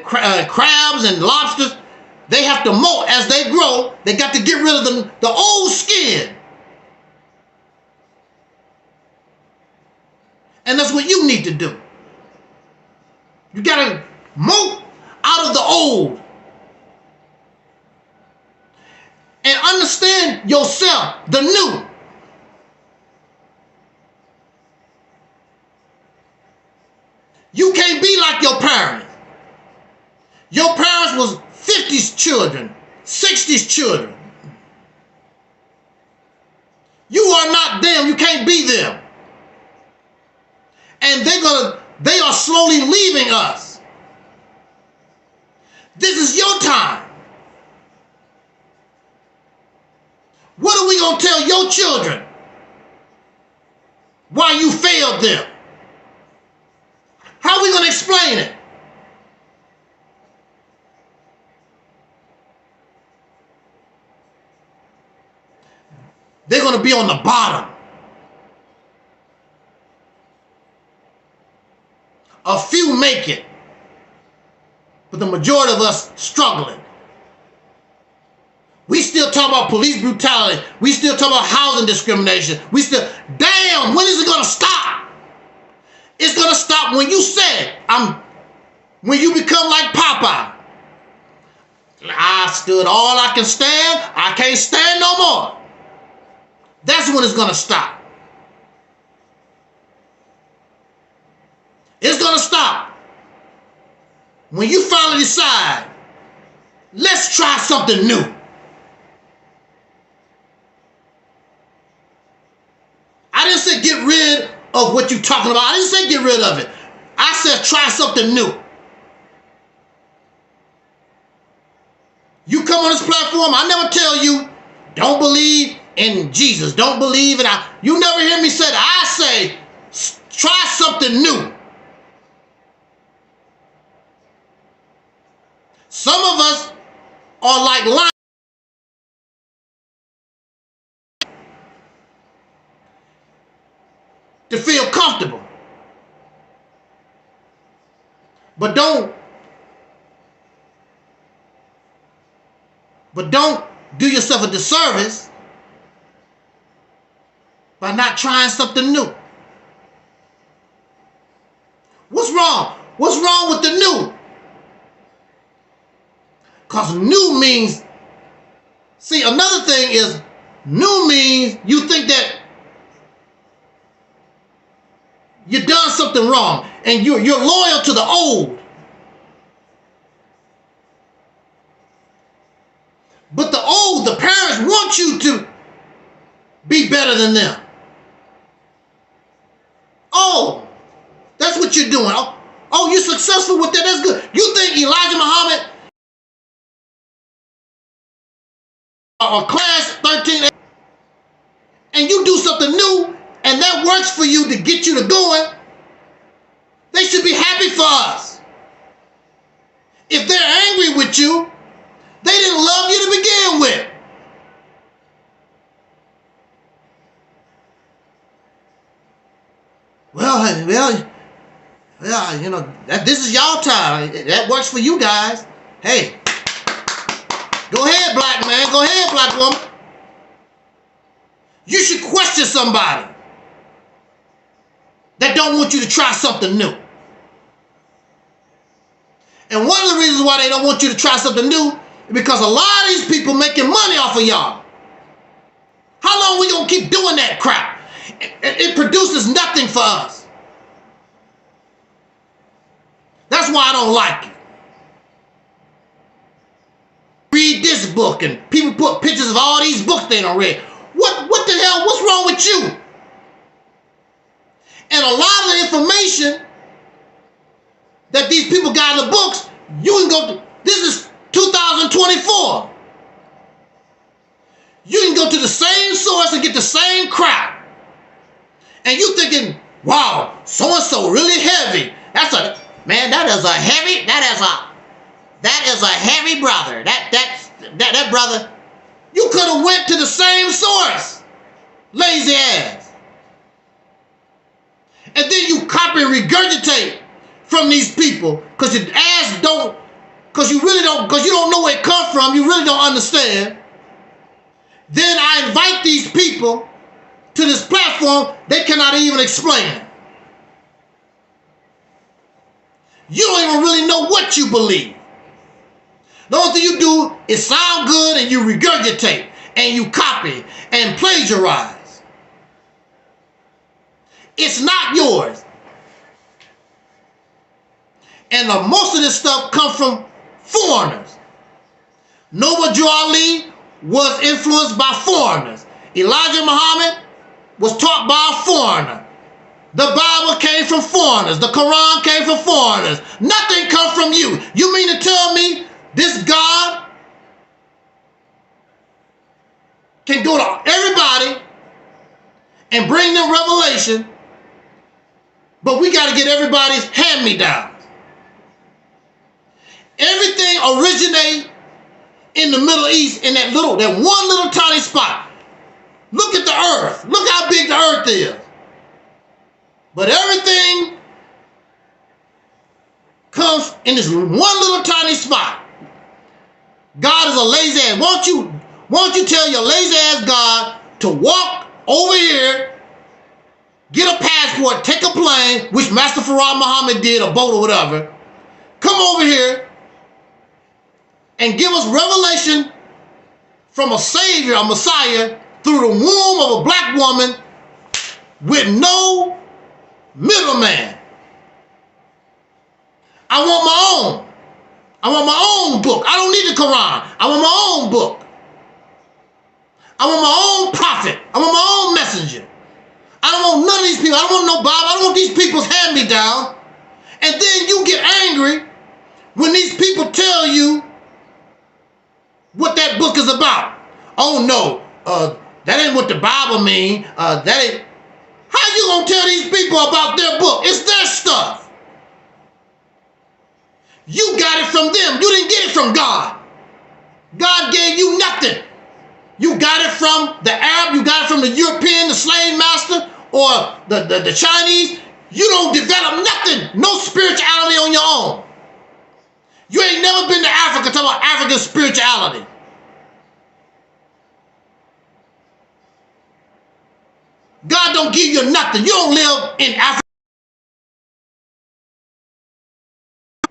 crabs and lobsters, they have to molt as they grow. They got to get rid of the old skin. And that's what you need to do. You got to molt out of the old. And understand yourself, the new. You can't be like your parents. Your parents was 50s children, 60s children. You are not them. You can't be them. And they are slowly leaving us. This is your time. What are we going to tell your children? Why you failed them? How are we going to explain it? They're going to be on the bottom. A few make it, but the majority of us struggling. We still talk about police brutality. We still talk about housing discrimination. Damn, when is it going to stop? It's going to stop when you say, when you become like Popeye. I stood all I can stand. I can't stand no more. That's when it's going to stop. It's going to stop when you finally decide, let's try something new. I didn't say get rid of what you're talking about. I didn't say get rid of it. I said try something new. You come on this platform, I never tell you, don't believe in Jesus. Don't believe in you never hear me say that. I say try something new. Some of us are like lions to feel comfortable. But don't do yourself a disservice by not trying something new. What's wrong? What's wrong with the new? Because new means, see, another thing is, new means you think that you've done something wrong and you're loyal to the old. But the old, the parents want you to be better than them. Oh, that's what you're doing. Oh, you're successful with that. That's good. You think Elijah Muhammad or class 13 and you do something new and that works for you to get you to going, they should be happy for us. If they're angry with you, they didn't love you to begin with. Well, you know, this is y'all time. That works for you guys. Hey, go ahead, black man. Go ahead, black woman. You should question somebody that don't want you to try something new. And one of the reasons why they don't want you to try something new is because a lot of these people making money off of y'all. How long we gonna keep doing that crap? It produces nothing for us. That's why I don't like it. Read this book and people put pictures of all these books they don't read. What the hell? What's wrong with you? And a lot of the information that these people got in the books, you can go to, this is 2024. You can go to the same source and get the same crap. And you thinking, wow, so-and-so really heavy. That is a heavy brother. That brother, you could have went to the same source. Lazy ass. And then you copy and regurgitate from these people because your ass don't, because you don't know where it come from, you really don't understand. Then I invite these people to this platform, they cannot even explain it. You don't even really know what you believe. The only thing you do is sound good and you regurgitate and you copy and plagiarize. It's not yours. And most of this stuff comes from foreigners. Noble Drew Ali was influenced by foreigners. Elijah Muhammad was taught by a foreigner. The Bible came from foreigners. The Quran came from foreigners. Nothing comes from you. You mean to tell me this God can go to everybody and bring them revelation, but we got to get everybody's hand-me-downs? Everything originates in the Middle East in that one little tiny spot. Look at the earth. Look how big the earth is. But everything comes in this one little tiny spot. God is a lazy ass. Won't you tell your lazy ass God to walk over here, get a passport, take a plane, which Master Farad Muhammad did, a boat or whatever, come over here and give us revelation from a Savior, a Messiah, through the womb of a black woman with no middleman. I want my own. I want my own book. I don't need the Quran. I want my own book. I want my own prophet. I want my own messenger. I don't want none of these people. I don't want no Bible. I don't want these people's hand-me-down. And then you get angry when these people tell you what that book is about. Oh no, that ain't what the Bible mean. That ain't. How you gonna tell these people about their book? It's their stuff. You got it from them. You didn't get it from God. God gave you nothing. You got it from the Arab. You got it from the European, the slave master, or the Chinese. You don't develop nothing. No spirituality on your own. You ain't never been to Africa talking about African spirituality. God don't give you nothing. You don't live in Africa.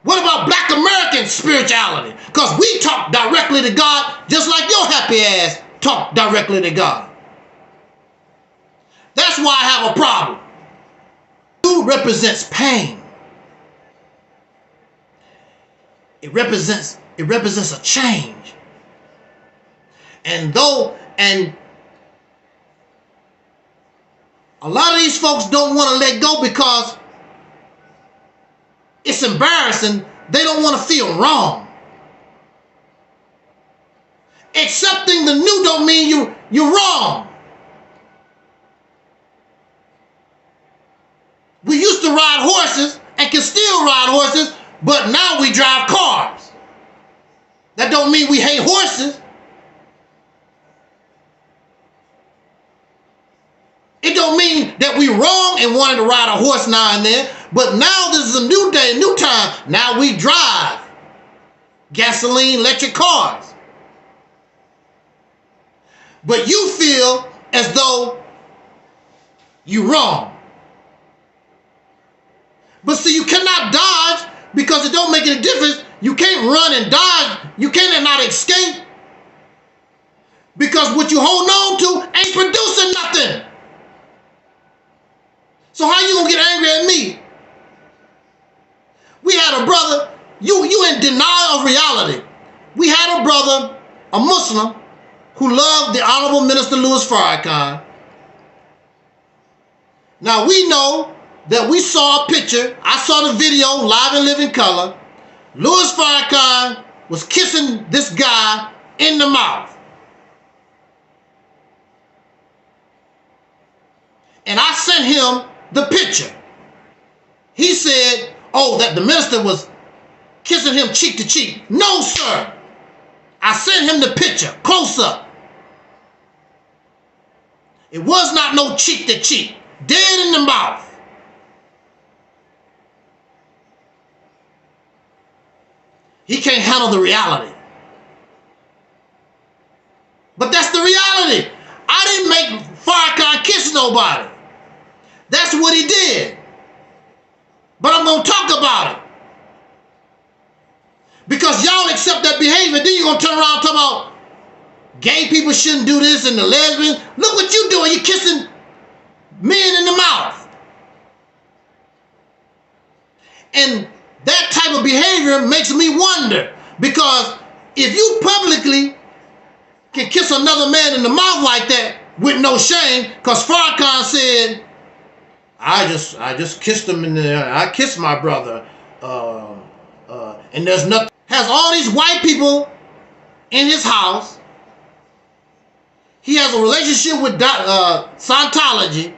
What about black American spirituality? Because we talk directly to God just like your happy ass talk directly to God. That's why I have a problem. Food represents pain. It represents a change. And a lot of these folks don't want to let go because it's embarrassing. They don't want to feel wrong. Accepting the new don't mean you're wrong. We used to ride horses and can still ride horses, but now we drive cars. That don't mean we hate horses. It don't mean that we wrong and wanting to ride a horse now and then, but now this is a new day, new time. Now we drive gasoline, electric cars. But you feel as though you're wrong. But see, you cannot dodge because it don't make any difference. You can't run and dodge. You cannot escape because what you hold on to ain't producing nothing. So how you gonna get angry at me? We had a brother, you in denial of reality. We had a brother, a Muslim, who loved the Honorable Minister Louis Farrakhan. Now we know that we saw a picture, I saw the video live and live in color. Louis Farrakhan was kissing this guy in the mouth. And I sent him the picture. He said, oh, that the minister was kissing him cheek to cheek. No, sir. I sent him the picture, close up. It was not no cheek to cheek, dead in the mouth. He can't handle the reality. But that's the reality. I didn't make Farrakhan kiss nobody. That's what he did. But I'm going to talk about it. Because y'all accept that behavior, then you're going to turn around and talk about gay people shouldn't do this and the lesbians. Look what you're doing. You're kissing men in the mouth. And that type of behavior makes me wonder, because if you publicly can kiss another man in the mouth like that with no shame, because Farrakhan said, I just kissed him in the, I kissed my brother, and there's nothing. Has all these white people in his house. He has a relationship with Scientology.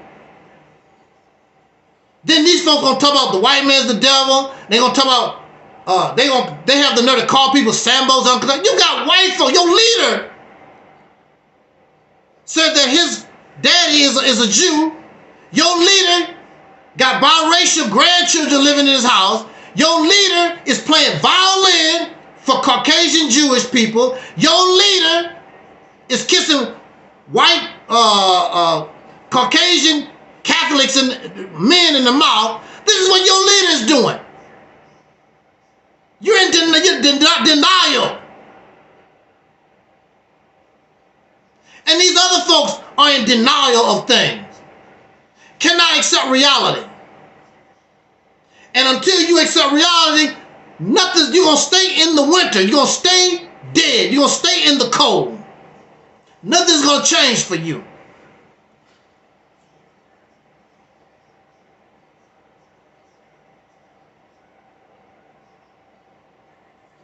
Then these folks gonna talk about the white man's the devil. They gonna talk about they have the nerve to call people Sambos, uncles. You got white folks. Your leader said that his daddy is a Jew. Your leader got biracial grandchildren living in his house. Your leader is playing violin for Caucasian Jewish people. Your leader is kissing white Caucasian Catholics and men in the mouth. This is what your leader is doing. You're in denial. And these other folks are in denial of things, cannot accept reality. And until you accept reality, you're going to stay in the winter. You're going to stay dead. You're going to stay in the cold. Nothing's going to change for you.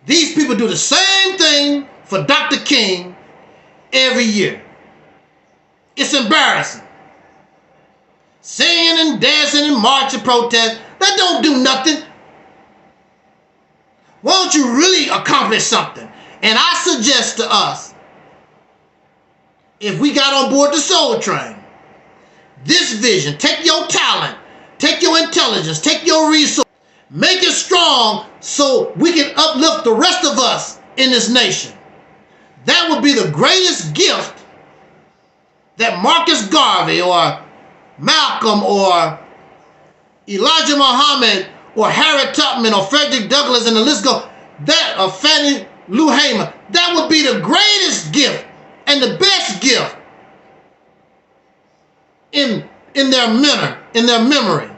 These people do the same thing for Dr. King every year. It's embarrassing. Singing and dancing and marching, protest, that don't do nothing. Why don't you really accomplish something? And I suggest to us, if we got on board the Soul Train, this vision, take your talent, take your intelligence, take your resources, make it strong so we can uplift the rest of us in this nation. That would be the greatest gift that Marcus Garvey or Malcolm or Elijah Muhammad or Harriet Tubman or Frederick Douglass and the list go, that or Fannie Lou Hamer, that would be the greatest gift and the best gift in their memory.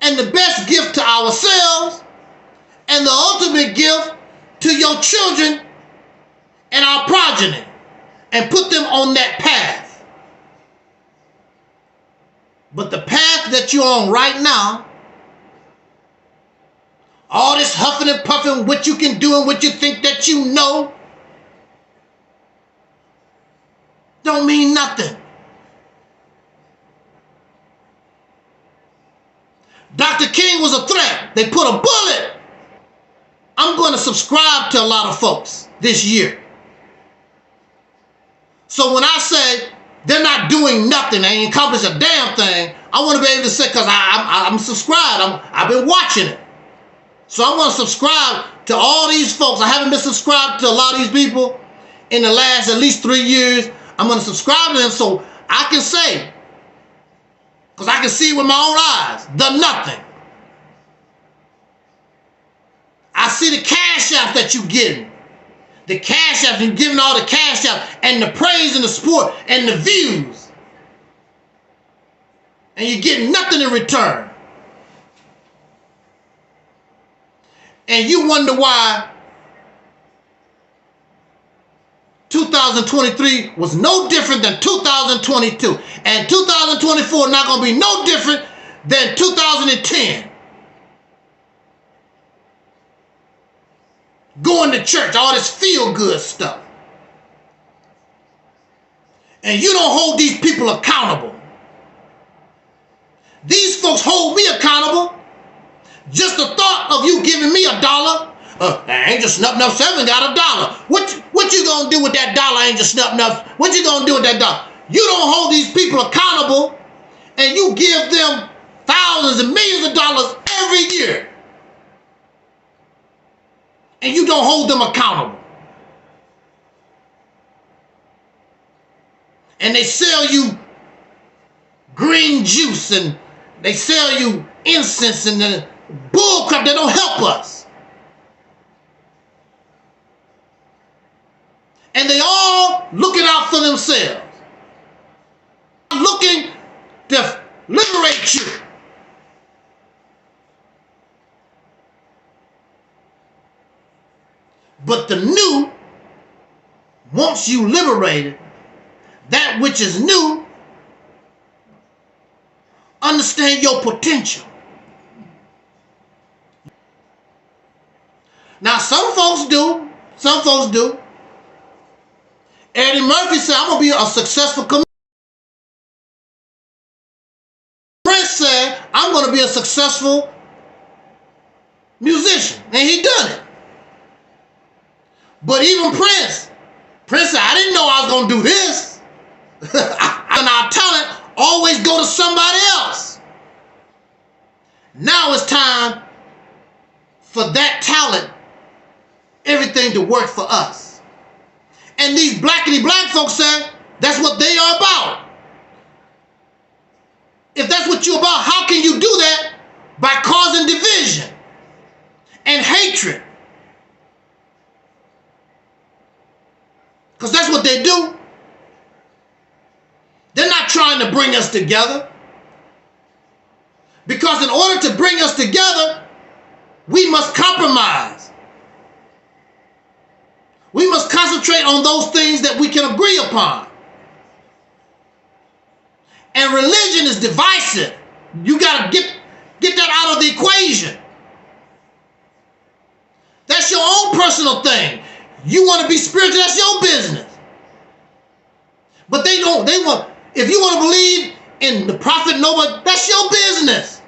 And the best gift to ourselves and the ultimate gift to your children and our progeny, and put them on that path. But the path that you're on right now, all this huffing and puffing, what you can do and what you think that you know, don't mean nothing. Dr. King was a threat. They put a bullet. I'm going to subscribe to a lot of folks this year. So when I say they're not doing nothing, they ain't accomplished a damn thing, I want to be able to say, because I'm subscribed, I've been watching it. So I want to subscribe to all these folks. I haven't been subscribed to a lot of these people in the last at least 3 years. I'm going to subscribe to them so I can say, because I can see it with my own eyes, the nothing. I see the cash out that you're getting. The cash out, you're giving all the cash out and the praise and the support and the views. And you're getting nothing in return. And you wonder why 2023 was no different than 2022. And 2024 not going to be no different than 2010. Going to church, all this feel-good stuff. And you don't hold these people accountable. These folks hold me accountable. Just the thought of you giving me $1, Angel Snuff 7 got $1. What you gonna do with that dollar, Angel Snuff? What you gonna do with that dollar? You don't hold these people accountable, and you give them thousands and millions of dollars every year. And you don't hold them accountable. And they sell you green juice and they sell you incense and the bullcrap that don't help us. And they all looking out for themselves. Looking to liberate you. But the new, once you liberated, that which is new, understand your potential. Now, some folks do. Eddie Murphy said, I'm going to be a successful comedian. Prince said, I'm going to be a successful musician. And he done it. But even Prince said, I didn't know I was going to do this. And our talent always go to somebody else. Now it's time for that talent, everything to work for us. And these blackity black folks said, that's what they are about. If that's what you're about, how can you do that? By causing division and hatred. Because that's what they do. They're not trying to bring us together. Because in order to bring us together, we must compromise. We must concentrate on those things that we can agree upon. And religion is divisive. You got to get that out of the equation. That's your own personal thing. You want to be spiritual, that's your business. But they want, if you want to believe in the prophet Noah, that's your business.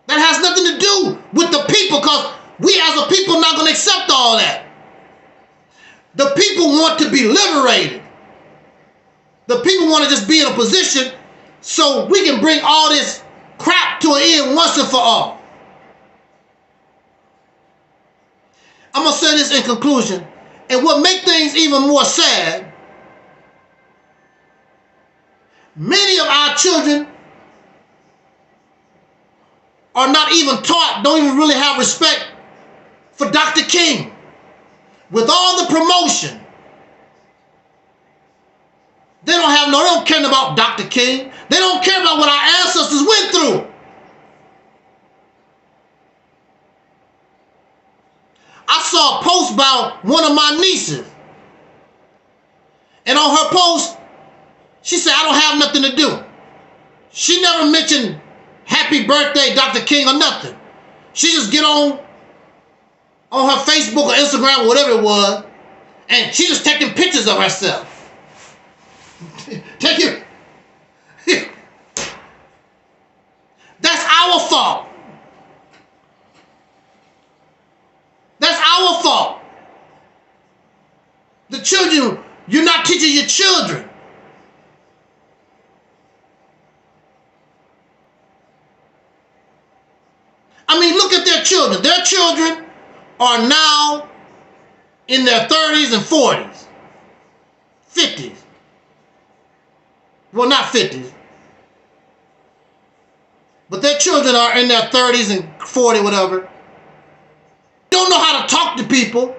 That has nothing to do with the people, because we as a people are not going to accept all that. The people want to be liberated. The people want to just be in a position so we can bring all this crap to an end once and for all. I'm going to say this in conclusion. And what makes things even more sad, many of our children are not even taught, don't even really have respect for Dr. King. With all the promotion, they don't care about Dr. King. They don't care about what our ancestors went through. I saw a post by one of my nieces. And on her post, she said, I don't have nothing to do. She never mentioned happy birthday, Dr. King, or nothing. She just get on her Facebook or Instagram or whatever it was, and she just taking pictures of herself. That's our fault. That's our fault. The children, you're not teaching your children. I mean, look at their children. Their children are now in their 30s and 40s, 50s. Well, not 50s. But their children are in their 30s and 40, whatever. Don't know how to talk to people.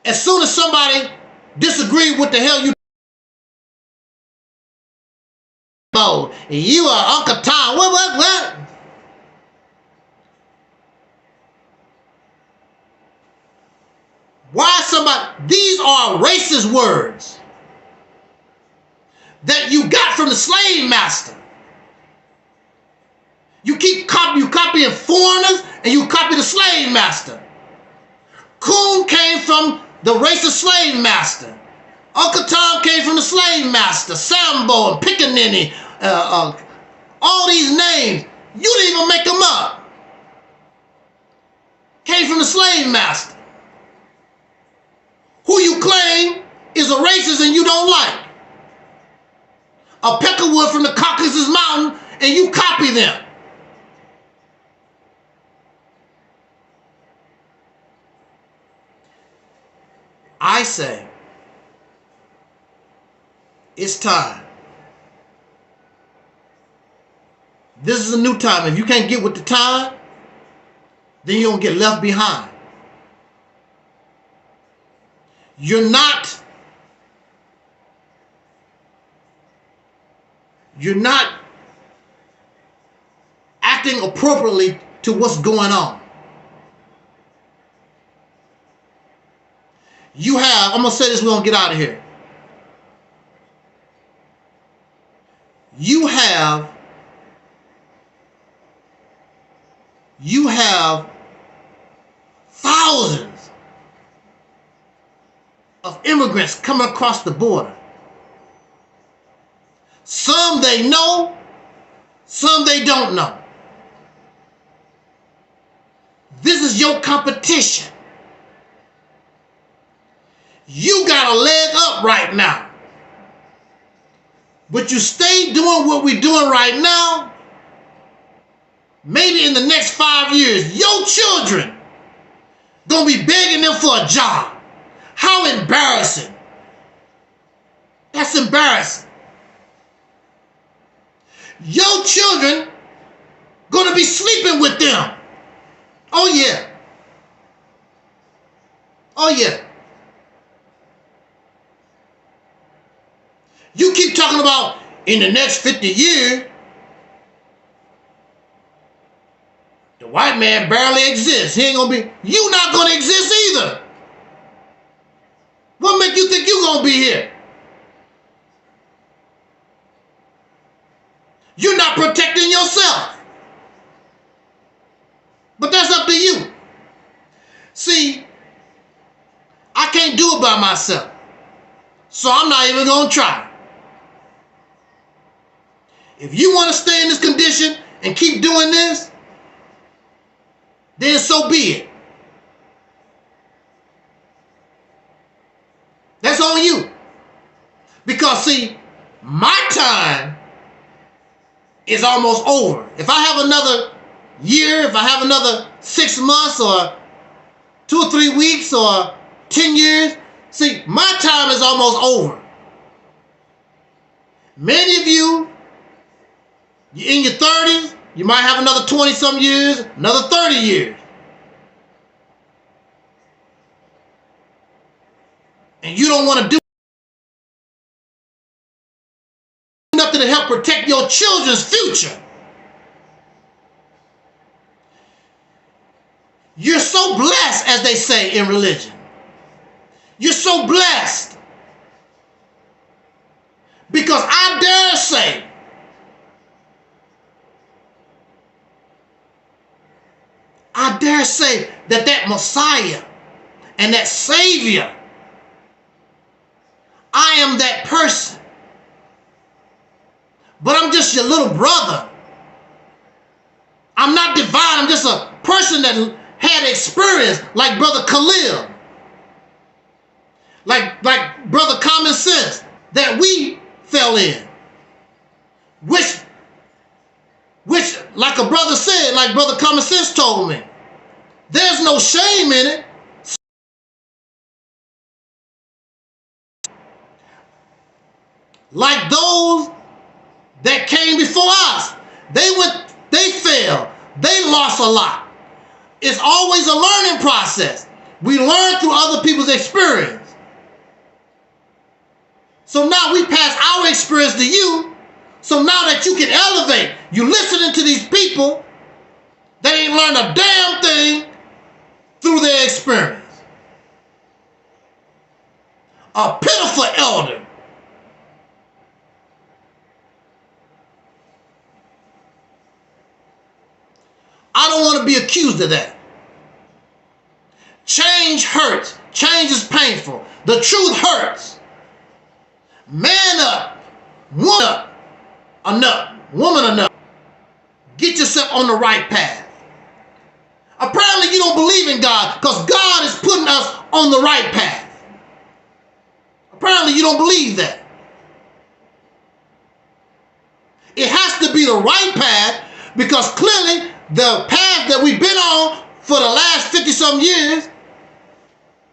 As soon as somebody disagrees with the hell you you are Uncle Tom. What? Why somebody? These are racist words that you got from the slave master. You copying foreigners and you copy the slave master. Coon came from the racist slave master. Uncle Tom came from the slave master. Sambo and Pickaninny, all these names, you didn't even make them up. Came from the slave master, who you claim is a racist and you don't like. A peckerwood from the Caucasus Mountain and you copy them. I say, it's time. This is a new time. If you can't get with the time, then you're going to get left behind. You're not acting appropriately to what's going on. You have, I'm going to say this, we're going to get out of here. You have thousands of immigrants coming across the border. Some they know, some they don't know. This is your competition. You got a leg up right now. But you stay doing what we're doing right now, maybe in the next 5 years, your children gonna be begging them for a job. How embarrassing. That's embarrassing. Your children gonna be sleeping with them. Oh yeah. Oh yeah. You keep talking about in the next 50 years, the white man barely exists. He ain't gonna be, you not gonna exist either. What make you think you gonna be here? You're not protecting yourself. But that's up to you. See, I can't do it by myself. So I'm not even gonna try. If you want to stay in this condition and keep doing this, then so be it. That's on you. Because see, my time is almost over. If I have another year, if I have another 6 months or 2 or 3 weeks or 10 years, see, my time is almost over. Many of you, you're in your 30s, you might have another 20-some years, another 30 years. And you don't want to do nothing to help protect your children's future. You're so blessed, as they say in religion. You're so blessed. Because I dare say, that that Messiah and that Savior, I am that person. But I'm just your little brother. I'm not divine. I'm just a person that had experience like Brother Khalil, like Brother Common Sense, that we fell in. Which, like a brother said, like Brother Common Sense told me, there's no shame in it. Like those that came before us, they failed, they lost a lot. It's always a learning process. We learn through other people's experience. So now we pass our experience to you. So now that you can elevate, you listening to these people that ain't learned a damn thing through their experience. A pitiful elder. I don't want to be accused of that. Change hurts. Change is painful. The truth hurts. Man up. Woman up. Enough. Woman enough. Get yourself on the right path. Apparently you don't believe in God because God is putting us on the right path. Apparently you don't believe that. It has to be the right path because clearly the path that we've been on for the last 50-some years,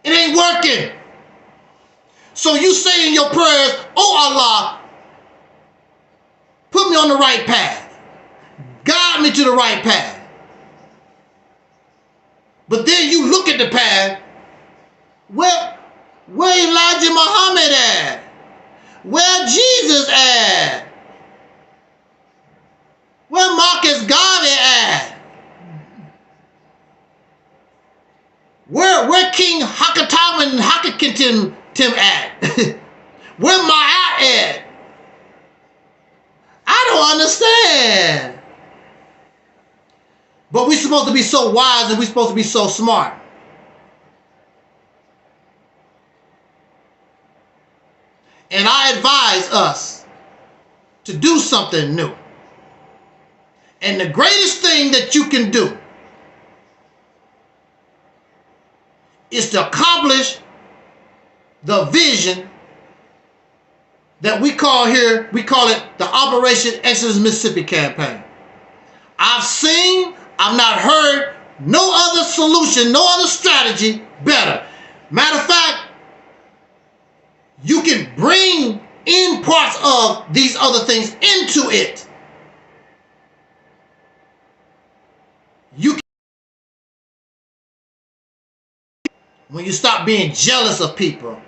it ain't working. So you say in your prayers, oh Allah, put me on the right path. Guide me to the right path. But then you look at the path, where Elijah Muhammad at? Where Jesus at? Where Marcus Garvey at? Where King Hakatam and Hakakintim at? Where Ma'at at? I don't understand. But we're supposed to be so wise and we're supposed to be so smart. And I advise us to do something new. And the greatest thing that you can do is to accomplish the vision that we call here, we call it the Operation Exodus Mississippi campaign. I've not heard no other solution, no other strategy better. Matter of fact, you can bring in parts of these other things into it. when you stop being jealous of people,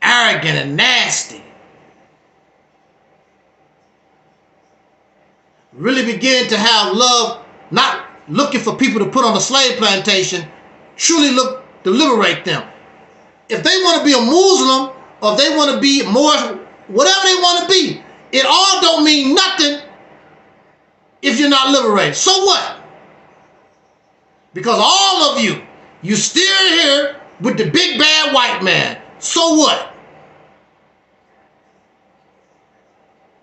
arrogant and nasty, really begin to have love, not looking for people to put on a slave plantation, truly look to liberate them. If they want to be a Muslim, or if they want to be more, whatever they want to be, it all don't mean nothing if you're not liberated. So what? Because all of you still here with the big bad white man. So what?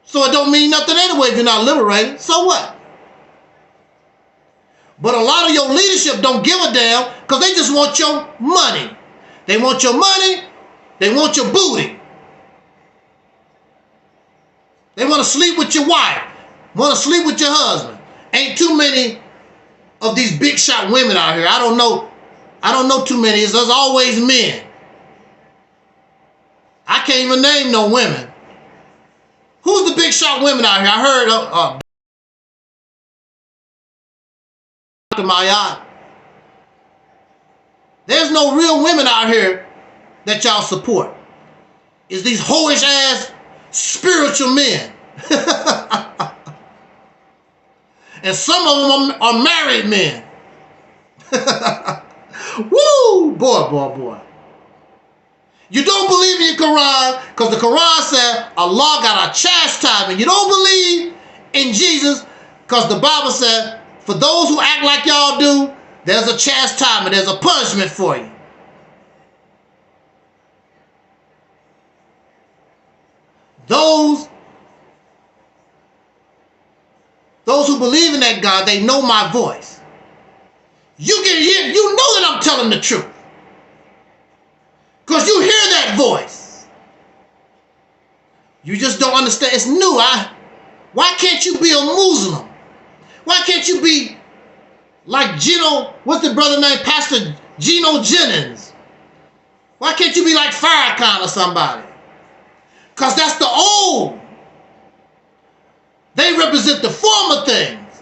So it don't mean nothing anyway if you're not liberated. So what? But a lot of your leadership don't give a damn because they just want your money. They want your money. They want your booty. They want to sleep with your wife. Want to sleep with your husband. Ain't too many of these big shot women out here. I don't know too many. There's always men. I can't even name no women. Who's the big shot women out here? I heard Micah. There's no real women out here that y'all support. It's these hoish ass spiritual men. And some of them are married men. Woo! Boy. You don't believe in your Quran because the Quran said Allah got a chastisement. You don't believe in Jesus because the Bible said for those who act like y'all do, there's a chastisement, there's a punishment for you. Those who believe in that God, they know my voice. You can hear, you know that I'm telling the truth. Because you hear that voice. You just don't understand. It's new. Why can't you be a Muslim? Why can't you be like Gino, what's the brother name? Pastor Gino Jennings. Why can't you be like Farrakhan or somebody? Because that's the old. They represent the former things.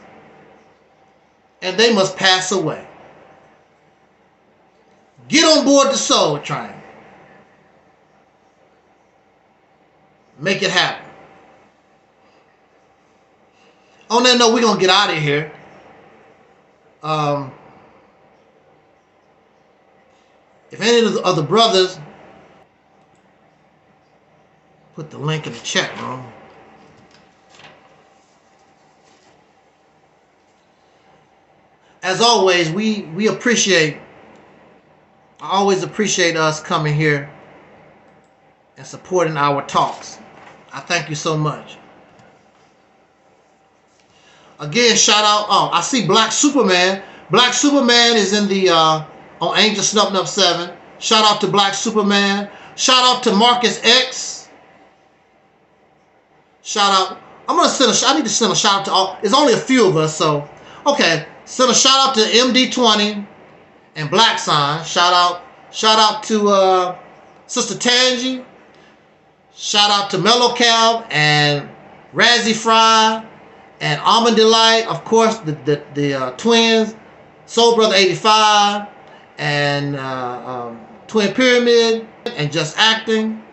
And they must pass away. Get on board the soul train. Make it happen. On that note, we're going to get out of here. If any of the brothers, put the link in the chat room. As always, we appreciate, I always appreciate us coming here and supporting our talks. I thank you so much. Again, shout out. Oh, I see Black Superman. Black Superman is in the on Angel Snuff 7. Shout out to Black Superman. Shout out to Marcus X. Shout out. I'm gonna send I need to send a shout out to all. It's only a few of us, so okay. Send a shout out to MD20 and Black Sign. Shout out to Sister Tangy. Shout out to Mellow Cal and Razzie Fry and Almond Delight. Of course, the twins, Soul Brother 85 and Twin Pyramid and Just Acting.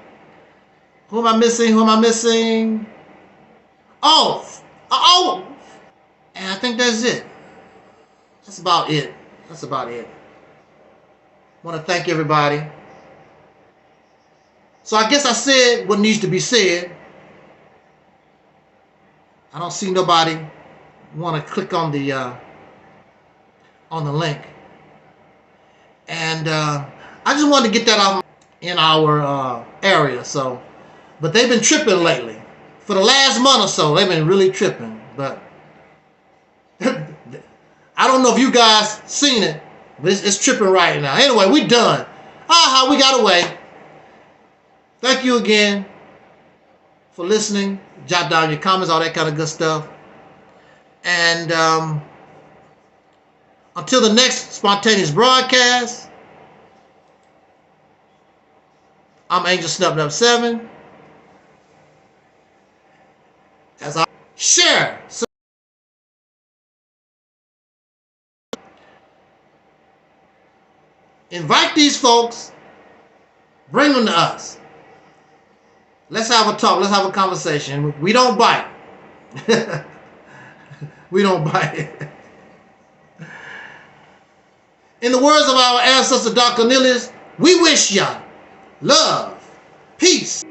Who am I missing? Oh, and I think that's it. That's about it. Want to thank everybody. So I guess I said what needs to be said. I don't see nobody want to click on the link. And I just wanted to get that out in our area. So, but they've been tripping lately. For the last month or so, they've been really tripping. But I don't know if you guys seen it, but it's tripping right now. Anyway, we done. We got away. Thank you again for listening. Jot down your comments, all that kind of good stuff. And until the next spontaneous broadcast, I'm Angel Snuff 7. As I share. Invite these folks. Bring them to us. Let's have a talk. Let's have a conversation. We don't bite. We don't bite. In the words of our ancestor, Dr. Ellis, we wish y'all love, peace,